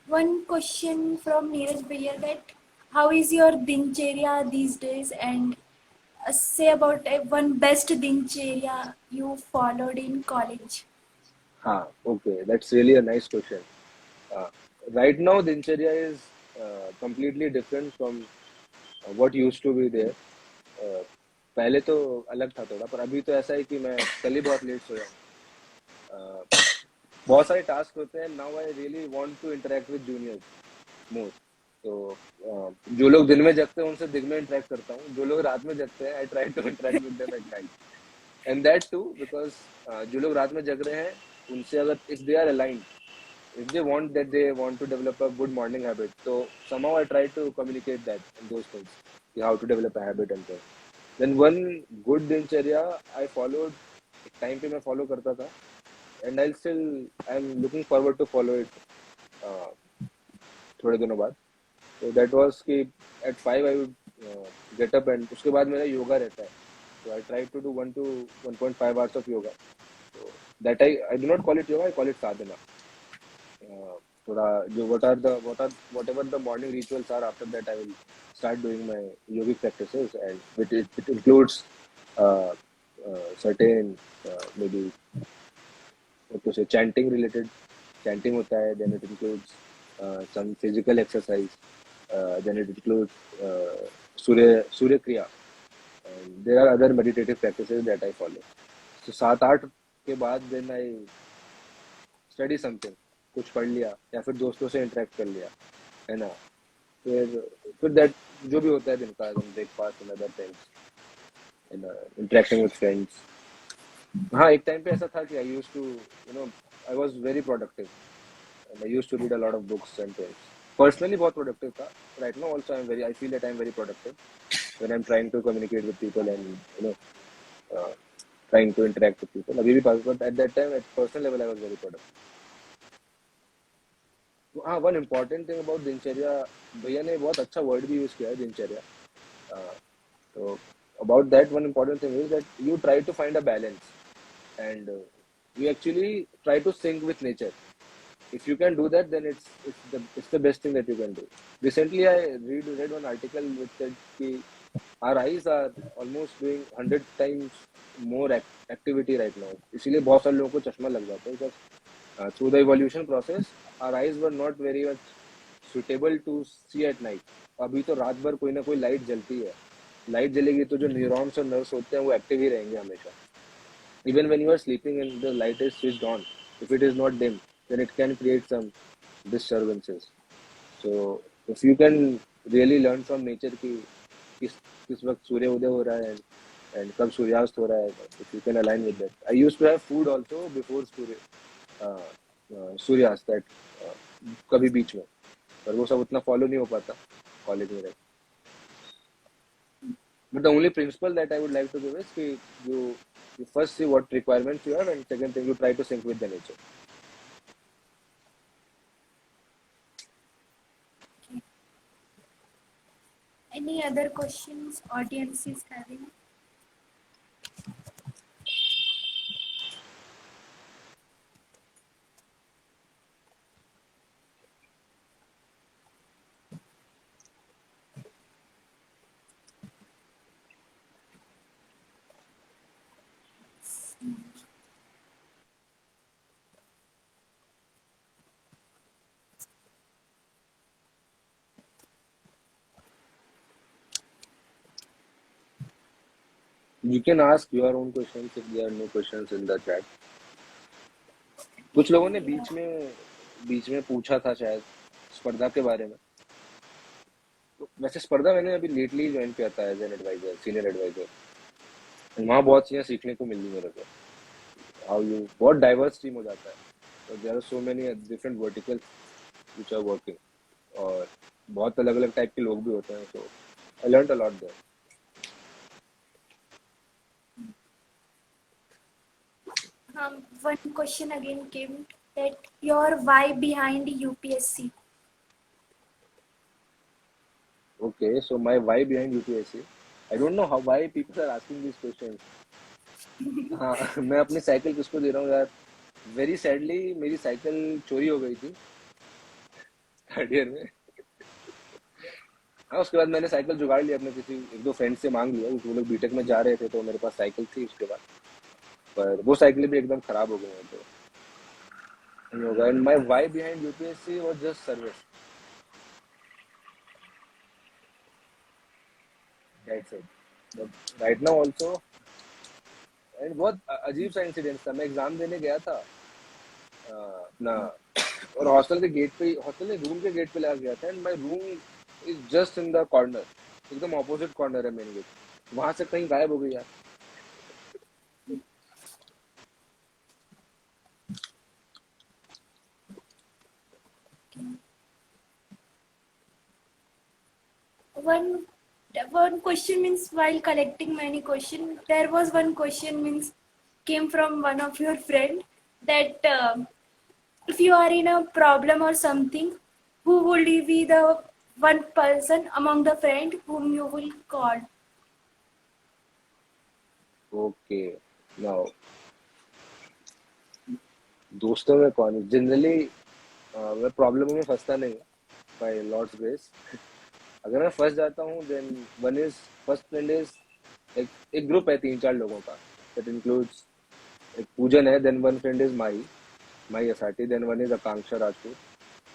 One question from Neeraj Bhaiya that how is your dincharya these days and say about one best dincharya you followed in college. हाँ, okay, that's really a nice question. Right now दिनचर्या is completely different from what used to be there. पहले तो अलग था थोड़ा, पर अभी तो ऐसा है कि मैं कल ही बहुत लेट सोया हूँ. बहुत सारे टास्क होते हैं. Now I really want to interact with juniors more. तो जो लोग दिन में जगते हैं उनसे दिन में इंटरेक्ट करता हूँ. जो लोग रात में जगते हैं I try to interact with them at night. And that too because जो लोग रात में जग रहे हैं उनसे अगर if they are aligned, if they want to develop a good morning habit, so somehow I try to communicate that and those things, how to develop a habit and so. Then one good dincharya I followed, time पे मैं follow करता था and I'm looking forward to follow it थोड़े दिनों बाद. So that was कि at 5 I would get up and उसके बाद मेरा योगा रहता है. So I try to do 1 to 1.5 hours of yoga. So that I do not call it yoga, I call it sadhana. थोड़ा जो whatever the morning rituals are, after that I will start doing my yogic practices, and it includes uh, certain maybe what to say, chanting hota hai, then it includes some physical exercise, then it includes surya kriya, and there are other meditative practices that I follow. So 7-8 के बाद then I study something, कुछ पढ़ लिया या फिर दोस्तों से interact कर लिया, है ना, फिर that जो भी होता है दिन का, breakfast and other things, and interaction with friends. हाँ, एक टाइम पे ऐसा था कि I used to, I was very productive, and I used to read a lot of books and things. Personally बहुत प्रोडक्टिव था. Right now also I feel that I am very productive when I am trying to communicate with people and trying to interact with people. अभी भी पास, but at that time at personal level I was very productive. हाँ, one important thing about दिनचर्या, भैया ने बहुत अच्छा word भी यूज किया है, दिनचर्या. तो about that, one important thing is that you try to find a balance, and you actually try to sync with nature. If you can do that, then it's the best thing that you can do. Recently I read one article which said कि our eyes are almost doing 100 times more activity right now. इसीलिए बहुत सारे लोगों को चश्मा लग जाता है, because through the evolution process our eyes were not very much suitable to see at night. अभी तो रात भर कोई ना कोई लाइट जलती है. लाइट जलेगी तो जो न्यूरॉन्स और नर्व्स होते हैं वो एक्टिव ही रहेंगे हमेशा. Even when you are sleeping and the light is switched on, if it is not dim, then it can create some disturbances. So if you can really learn from nature कि किस वक्त सूर्य उदय हो रहा है and कब सूर्यास्त हो रहा है, if you can align with that. I used to have food also before सूर्यास्त, that कभी बीच में, पर वो सब उतना फॉलो नहीं हो पाता कॉलेज में. But the only principle that I would like to give is कि you first see what requirements you have, and second thing, you try to sync with the nature. Any other questions audience is having? You can ask your own questions if there are no questions in the chat. कुछ लोगों ने बीच में पूछा था शायद स्पर्धा के बारे में. तो वैसे स्पर्धा मैंने अभी लेटली ज्वाइन किया था as an adviser, senior adviser. वहाँ बहुत चीज़ें सीखने को मिली मेरे को. हाउ यू, बहुत डाइवर्स टीम हो जाता है. तो there are so many different verticals which are working, और बहुत अलग अलग टाइप के लोग भी होते हैं. So I learned a lot there. One question again came, that your why behind UPSC. Okay, so my why behind UPSC, I don't know why people are asking these questions. हाँ, मैं अपनी cycle किसको दे रहा हूँ यार. Very sadly मेरी cycle चोरी हो गई थी थर्ड ईयर में. हाँ, उसके बाद मैंने साइकिल जुगाड़ लिया, अपने किसी एक दो फ्रेंड से मांग लिया. वो लोग बीटेक में जा रहे थे तो मेरे पास साइकिल थी उसके बाद, पर वो साइकिल भी एकदम खराब हो गई है. तो नहीं होगा. And my why behind UPSC was just service. That's it. Right now also, and बहुत अजीब सा इंसिडेंट था. मैं एग्जाम देने गया था अपना, और हॉस्टल के रूम के गेट पे लगा गया था. And my room is just in the corner, एकदम ऑपोजिट कॉर्नर है मेन गेट. वहां से कहीं गायब हो गई यार. One question means, while collecting many questions, there was one question means came from one of your friend, that if you are in a problem or something, who will be the one person among the friend whom you will call? Okay, now दोस्तों में कौन generally मैं problem में फंसता नहीं bye Lord's grace. अगर मैं फंस जाता हूँ then one is first friend is एक ग्रुप है 3-4 लोगों का, दैट इंक्लूड्स एक पूजन है, then one friend is my Asati, then one is Akanksha Rajput.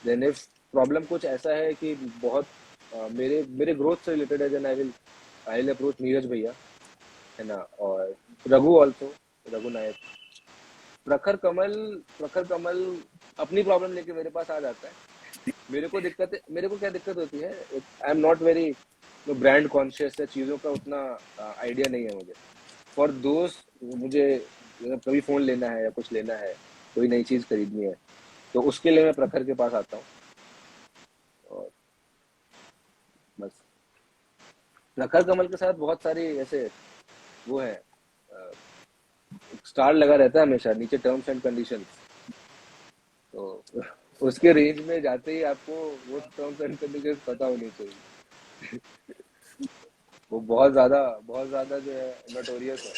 Then if problem कुछ ऐसा है कि बहुत मेरे मेरे ग्रोथ से रिलेटेड है, then I will approach Neeraj भैया, है ना, और रघु ऑल्सो, रघु नायक। प्रखर कमल अपनी प्रॉब्लम लेके मेरे पास आ जाता है। मेरे को क्या दिक्कत होती है, I am not very brand conscious, या चीज़ों का उतना आइडिया नहीं है मुझे। फॉर दोस्त मुझे कभी फ़ोन लेना है या कुछ लेना है, कोई नई चीज़ खरीदनी है, तो उसके लिए मैं प्रखर के पास आता हूँ। और बस प्रखर कमल के साथ बहुत सारी ऐसे वो है, स्टार लगा रहता है हमेशा नीचे, टर्म्स एंड कंडीशंस। तो उसके रेंज में जाते ही आपको वो टर्म्स एंड कंडीशंस पता होनी चाहिए। वो बहुत ज़्यादा जो है नोटोरियस है।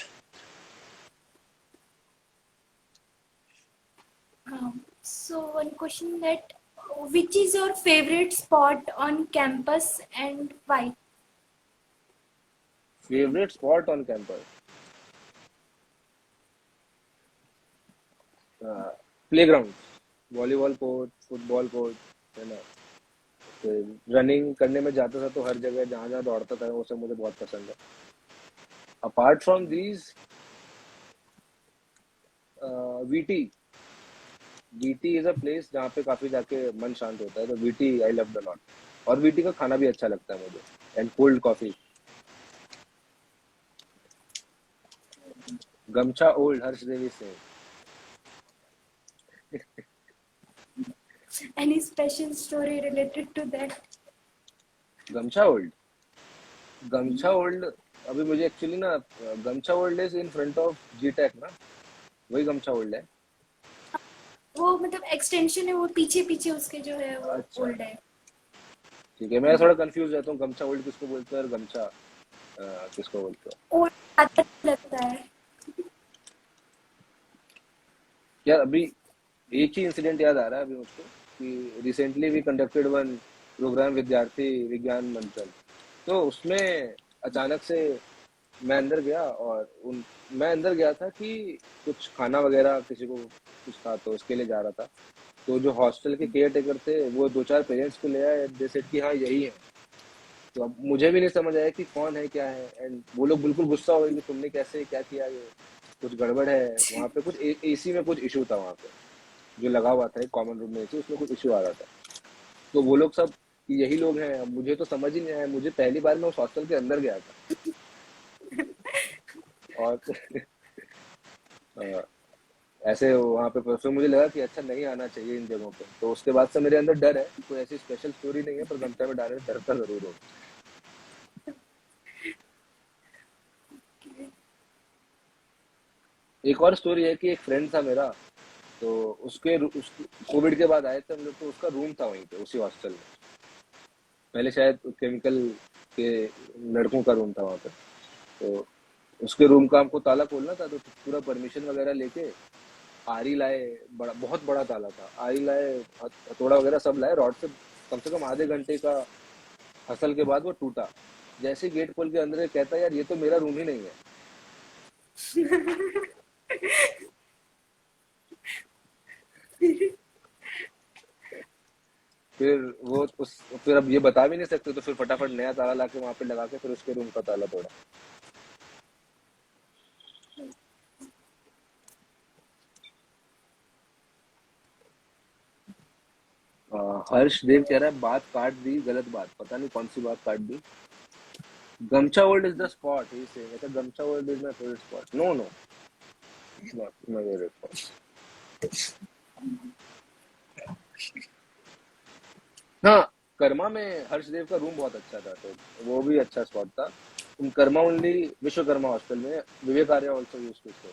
So one question that which is your favorite spot on campus and why? Favourite spot on campus, playground, volleyball court, football court, है ना। रनिंग करने में जाता था तो हर जगह जहाँ जहाँ दौड़ता था वो सब मुझे बहुत पसंद है। Apart from these, VT VT is a place जहाँ पे काफी जाके मन शांत होता है, तो VT I love the lot. और वीटी का खाना भी अच्छा लगता है मुझे, and cold coffee. Gamchha world, Harsh Devi Singh. Any special story related to that? Gamchha world, Gamchha world, अभी मुझे एक्चुअली ना, Gamchha world is in front of G Tech ना, वही गमछा ओल्ड है। वो मतलब एक्सटेंशन है, वो पीछे पीछे उसके जो है वो अच्छा, ओल्ड है। ठीक है, मैं थोड़ा कंफ्यूज रहता हूँ, गमछा ओल्ड किसको बोलते हैं और गमछा किसको बोलते हैं। ओल्ड आता लगता है। यार अभी एक ही इंसिडेंट याद आ रहा है अभी मुझको, कि recently we conducted one programme Vidyarthi Vigyan मंथन, तो उसमें अचानक से मैं अंदर गया, और मैं अंदर गया था कि कुछ खाना वगैरह किसी को कुछ था तो उसके लिए जा रहा था। तो जो हॉस्टल के केयर टेकर थे वो 2-4 पेरेंट्स को ले आए, दे सेड कि हाँ यही है। तो अब मुझे भी नहीं समझ आया कि कौन है क्या है, एंड वो लोग बिल्कुल गुस्सा हो गए कि तुमने कैसे क्या किया, ये कुछ गड़बड़ है। वहाँ पे कुछ एसी में कुछ इशू था, वहाँ पे जो लगा हुआ था एक कॉमन रूम में एसी, उसमें कुछ इशू आ रहा था। तो वो लोग सब कि यही लोग हैं, अब मुझे तो समझ ही नहीं आया, मुझे पहली बार मैं उस हॉस्टल के अंदर गया था। और अ, ऐसे वहाँ पे फिर मुझे लगा कि अच्छा नहीं आना चाहिए इन जगहों पे, तो उसके बाद से मेरे अंदर डर है। कोई ऐसी स्पेशल स्टोरी नहीं है, पर गमछा में डालने से डरता जरूर हो। एक और स्टोरी है कि एक फ्रेंड था मेरा, तो कोविड के बाद आए थे हम लोग, तो उसका रूम था वहीं पे उसी हॉस्टल में। पहले शायद केमिकल के लड़कों का रूम था वहाँ पे, तो उसके रूम का हमको ताला खोलना था, तो पूरा परमिशन वगैरह लेके आरी लाए, बड़ा बहुत बड़ा ताला था, आरी लाए, हथौड़ा वगैरह सब लाए, रॉड से कम आधे घंटे का हसल के बाद वो टूटा। जैसे गेट खोल के अंदर से कहता है यार ये तो मेरा रूम ही नहीं है। फिर वो उस फिर अब ये बता भी नहीं सकते, तो फिर फटाफट नया ताला लाके वहां पे लगा के फिर उसके रूम का ताला तोड़ा। हर्ष देव कह रहा है बात काट दी, गलत बात, पता नहीं कौन सी बात काट दी। Gamchha world is the spot, ही से मतलब Gamchha world is my favourite spot. No no, it's not my favourite spot. हाँ, कर्मा में हर्षदेव का रूम बहुत अच्छा था, तो वो भी अच्छा स्पॉट था। In Karma only, Vishwakarma hostel में Vivek Arya also used to stay,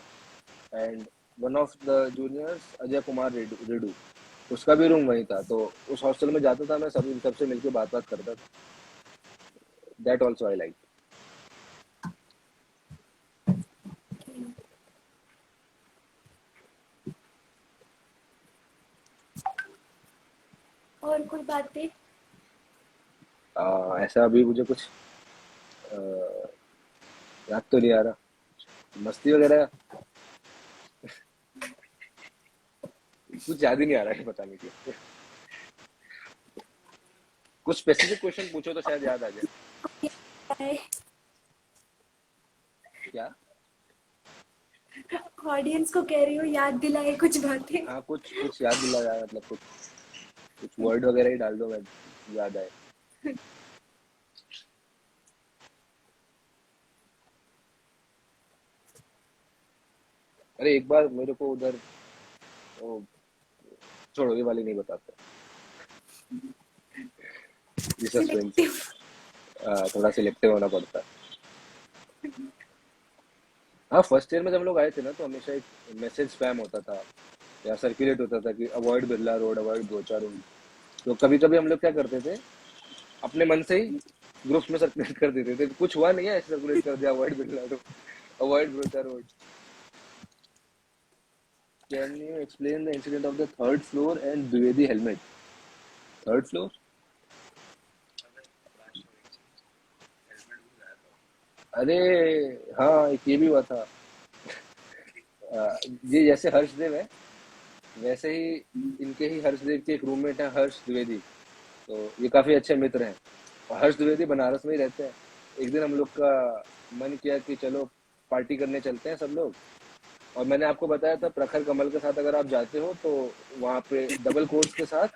and one of the juniors Ajay Kumar Reddy, उसका भी रूम वहीं था, तो उस हॉस्टल में जाता था मैं, सभी सबसे मिलके बात बात करता था। That also I like. और कोई बातें? ऐसा अभी मुझे कुछ अ, याद तो नहीं आ रहा। मस्ती वगैरह कुछ याद ही नहीं आ रहा है, बताने की। कुछ स्पेसिफिक क्वेश्चन पूछो तो शायद याद आ जाए। क्या? ऑडियंस को कह रही हूँ याद दिलाए कुछ बातें। हाँ, कुछ कुछ याद दिला यार, मतलब कुछ कुछ वर्ड वगैरह ही डाल दो, मैं याद आए। अरे एक बार मेरे को उधर वो, छोड़ो ये वाली नहीं बताते। ये सस्पेंस है। सिलेक्टिव। थोड़ा सिलेक्टिव होना पड़ता है। हाँ, फर्स्ट ईयर में जब हम लोग आए थे ना, तो हमेशा एक मैसेज स्पैम होता था या सर्कुलेट होता था कि avoid Birla road, avoid गोचा road. तो कभी कभी हम लोग क्या करते थे, अपने मन से ही ग्रुप्स में सर्कुलेट कर देते थे। कुछ हुआ नहीं है, ऐसे सर्कुलेट कर दिया, avoid Birla road, avoid गोचा road. Can you explain the incident of the third floor and Dwivedi helmet? Third floor? अरे हाँ, एक ये भी हुआ था। ये जैसे हर्षदेव है, वैसे ही इनके ही हर्षदेव के एक रूममेट है हर्ष द्विवेदी। तो ये काफी अच्छे मित्र हैं, और हर्ष द्विवेदी बनारस में ही रहते हैं। एक दिन हम लोग का मन किया कि चलो पार्टी करने चलते हैं सब लोग। और मैंने आपको बताया था प्रखर कमल के साथ अगर आप जाते हो तो वहाँ पे डबल कोट्स के साथ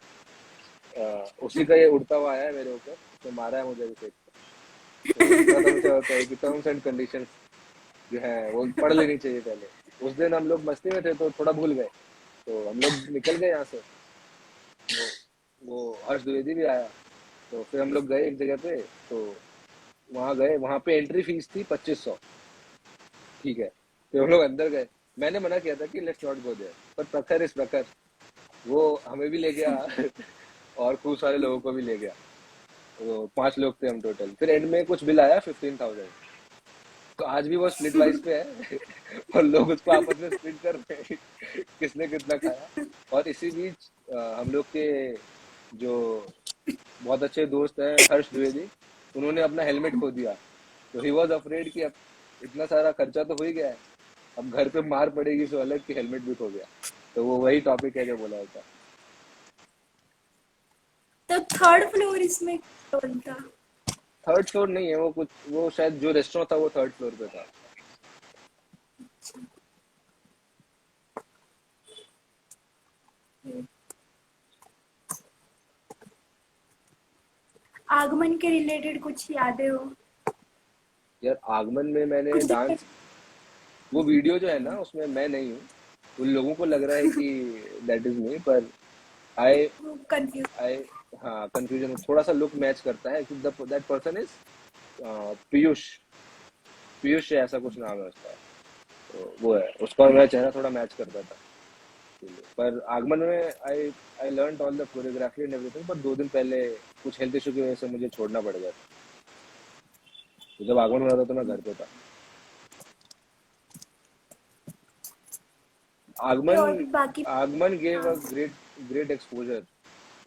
उसी का ये उड़ता हुआ आया है मेरे ऊपर, तो मारा है मुझे अभिषेक। तो इतना तो मुझे होता है कि टर्म्स एंड कंडीशंस जो है वो पढ़ लेनी चाहिए पहले। उस दिन हम लोग मस्ती में थे तो थोड़ा भूल गए, तो हम लोग निकल गए यहाँ से। वो हर्ष द्विवेदी भी आया, तो फिर हम लोग गए एक जगह पे। तो वहाँ गए, वहाँ पे एंट्री फीस थी 2500। ठीक है, फिर हम लोग अंदर गए। मैंने मना किया था कि लेट्स नॉट गो देयर, पर प्रखर इस प्रखर वो हमें भी ले गया और खूब सारे लोगों को भी ले गया। तो 5 लोग थे हम टोटल। फिर एंड में कुछ बिल आया 15,000। तो आज भी वो स्प्लिट वाइज पे है और लोग उसको आपस में स्प्लिट कर रहे हैं किसने कितना खाया। और इसी बीच हम लोग के जो बहुत अच्छे दोस्त हैं हर्ष द्विवेदी, उन्होंने अपना हेलमेट खो दिया। तो ही वॉज अफ्रेड कि अब इतना सारा खर्चा तो हो ही गया है, अब घर पे मार पड़ेगी सो अलग कि हेलमेट भी खो गया। तो वो वही टॉपिक है जो बोला होता। तो थर्ड फ्लोर इसमें कौन था? थर्ड फ्लोर नहीं है वो, कुछ वो शायद जो रेस्टोरेंट था वो थर्ड फ्लोर पे था। आगमन के रिलेटेड कुछ यादें हो? यार आगमन में मैंने कुछ दिक्कत? डांस, वो वीडियो जो है ना उसमें मैं नहीं हूँ। उन लोगों को लग रहा है कि दैट इज मी, पर आई कंफ्यूज। आई हाँ, कंफ्यूजन थोड़ा सा लुक मैच करता है कि that person is Piyush. Piyush है, ऐसा कुछ नाम है उसका। तो वो है, उसका और मेरा चेहरा थोड़ा मैच करता था। पर आगमन में I I learn all the choreography and everything, पर 2 दिन पहले कुछ हेल्थ इशू की वजह से मुझे छोड़ना पड़ गया था। तो जब आगमन हो रहा था तो मैं घर पे था। आगमन और बाकी? आगमन गेव अ हाँ। Great great exposure.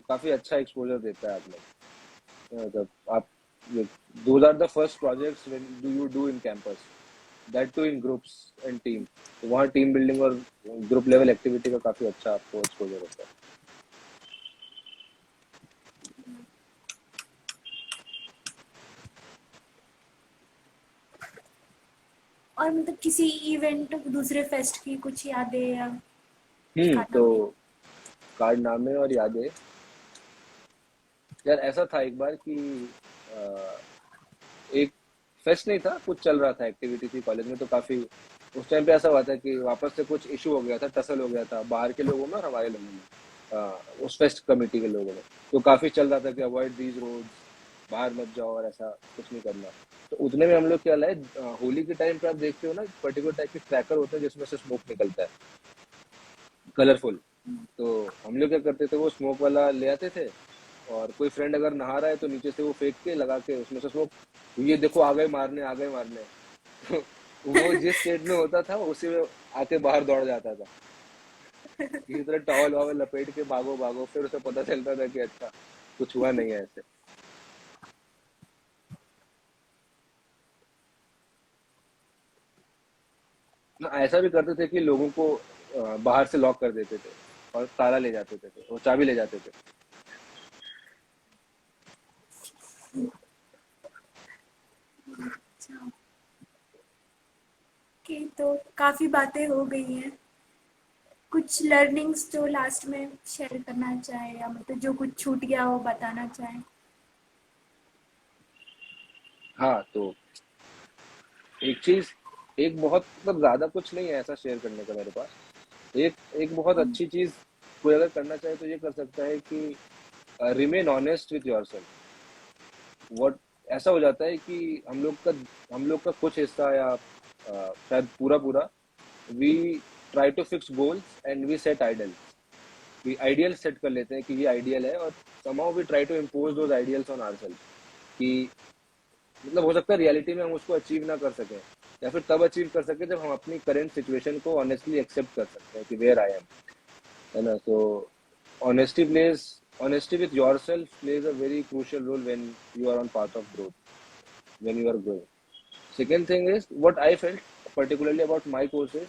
काफी अच्छा एक्सपोजर देता है आगमन। मतलब आप, those are the first projects when do you do in campus, that too in groups and team. तो वहाँ टीम बिल्डिंग और ग्रुप लेवल एक्टिविटी का काफी अच्छा आपको एक्सपोजर होता है। और मतलब किसी इवेंट दूसरे फेस्ट की कुछ यादें या तो कारनामे? कारनामे और यादें, यार ऐसा था एक बार कि अ, एक फेस्ट नहीं था, कुछ चल रहा था, एक्टिविटी थी कॉलेज में। तो काफी उस टाइम पे ऐसा हुआ था कि वापस से कुछ इशू हो गया था, टसल हो गया था बाहर के लोगों में और हमारे लोगों में, उस फेस्ट कमेटी के लोगों में। तो काफी चल रहा था कि अवॉइड दीज रोड्स, बाहर मत जाओ और ऐसा कुछ नहीं करना। तो उतने में हम लोग क्या लाए, होली के टाइम पे आप देखते हो ना पर्टिकुलर टाइप के क्रैकर होते हैं जिसमें से स्मोक निकलता है, कलरफुल। तो हम लोग क्या करते थे, वो स्मोक वाला ले आते थे, और कोई फ्रेंड अगर नहा रहा है तो नीचे से वो फेंक के लगा के उसमें से स्मोक, ये देखो आ गए मारने, आ गए मारने। तो वो जिस स्टेट में होता था उसी में आके बाहर दौड़ जाता था। किसी तरह टॉवल वावल लपेट के भागो भागो, फिर उसे पता चलता था कि अच्छा कुछ हुआ नहीं है ऐसे। ना ऐसा भी करते थे कि लोगों को बाहर से लॉक कर देते थे और ताला ले जाते थे, वो चाबी ले जाते थे। अच्छा, ओके, तो काफी बातें हो गई हैं। कुछ लर्निंग्स जो लास्ट में शेयर करना चाहे, या मतलब जो कुछ छूट गया हो बताना चाहे। हाँ, तो एक चीज, एक बहुत मतलब ज्यादा कुछ नहीं है ऐसा शेयर करने का मेरे पास। एक एक बहुत अच्छी चीज कोई अगर करना चाहे तो ये कर सकता है कि remain honest with yourself. What ऐसा हो जाता है कि हम लोग का कुछ हिस्सा या शायद पूरा पूरा, we try to fix goals and we set ideals. We ideal set कर लेते हैं कि ये आइडियल है, और somehow we try to impose those ideals on ourself. कि मतलब हो सकता है रियलिटी में हम उसको अचीव ना कर सकें, या फिर तब अचीव कर सके जब हम अपनी करेंट सिचुएशन को ऑनेस्टली एक्सेप्ट कर सकते हैं कि वेयर आई एम, है ना। तो honesty plays honesty with yourself plays a very crucial role when you are on path of growth, when you are growing. Second thing is what I felt particularly about my courses,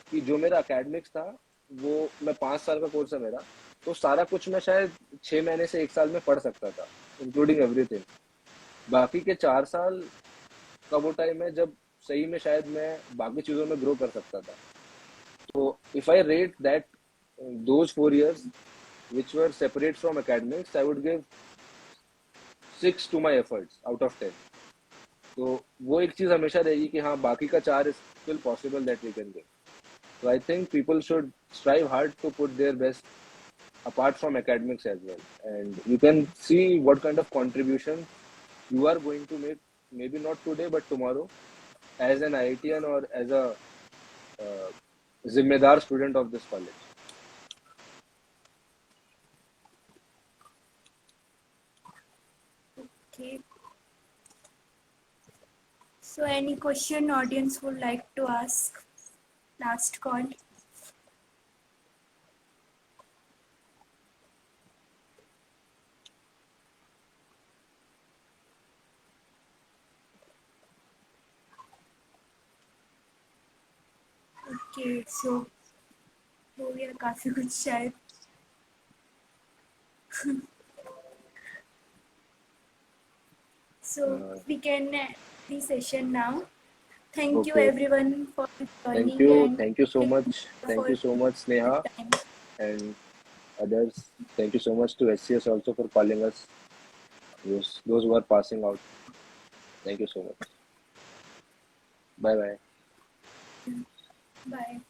कि जो मेरा academics था, वो मैं 5 साल का course है मेरा, तो सारा कुछ मैं शायद 6 महीने से 1 साल में पढ़ सकता था, इंक्लूडिंग एवरीथिंग। बाकी के 4 साल का वो टाइम है जब सही में शायद मैं बाकी चीजों में ग्रो कर सकता था। तो if I rate that those 4 years which were separate from academics, I would give 6 to my efforts out of 10. तो वो एक चीज हमेशा रहेगी कि हाँ बाकी का 4 is still possible that we can give. So I think people should strive hard to put their best apart from academics as well, and you can see what kind of contribution you are going to make, maybe not today but tomorrow, as an IITian or as a uh, जिम्मेदार student of this college. Okay. So any question audience would like to ask? Last call. Okay, so हो गया काफी कुछ शायद। So we can end the session now. Thank you Okay. everyone for joining and Thank you so much. Thank for you so much, the Sneha time. and others. Thank you so much to SCS also for calling us. Those who are passing out. Thank you so much. Bye bye. Bye.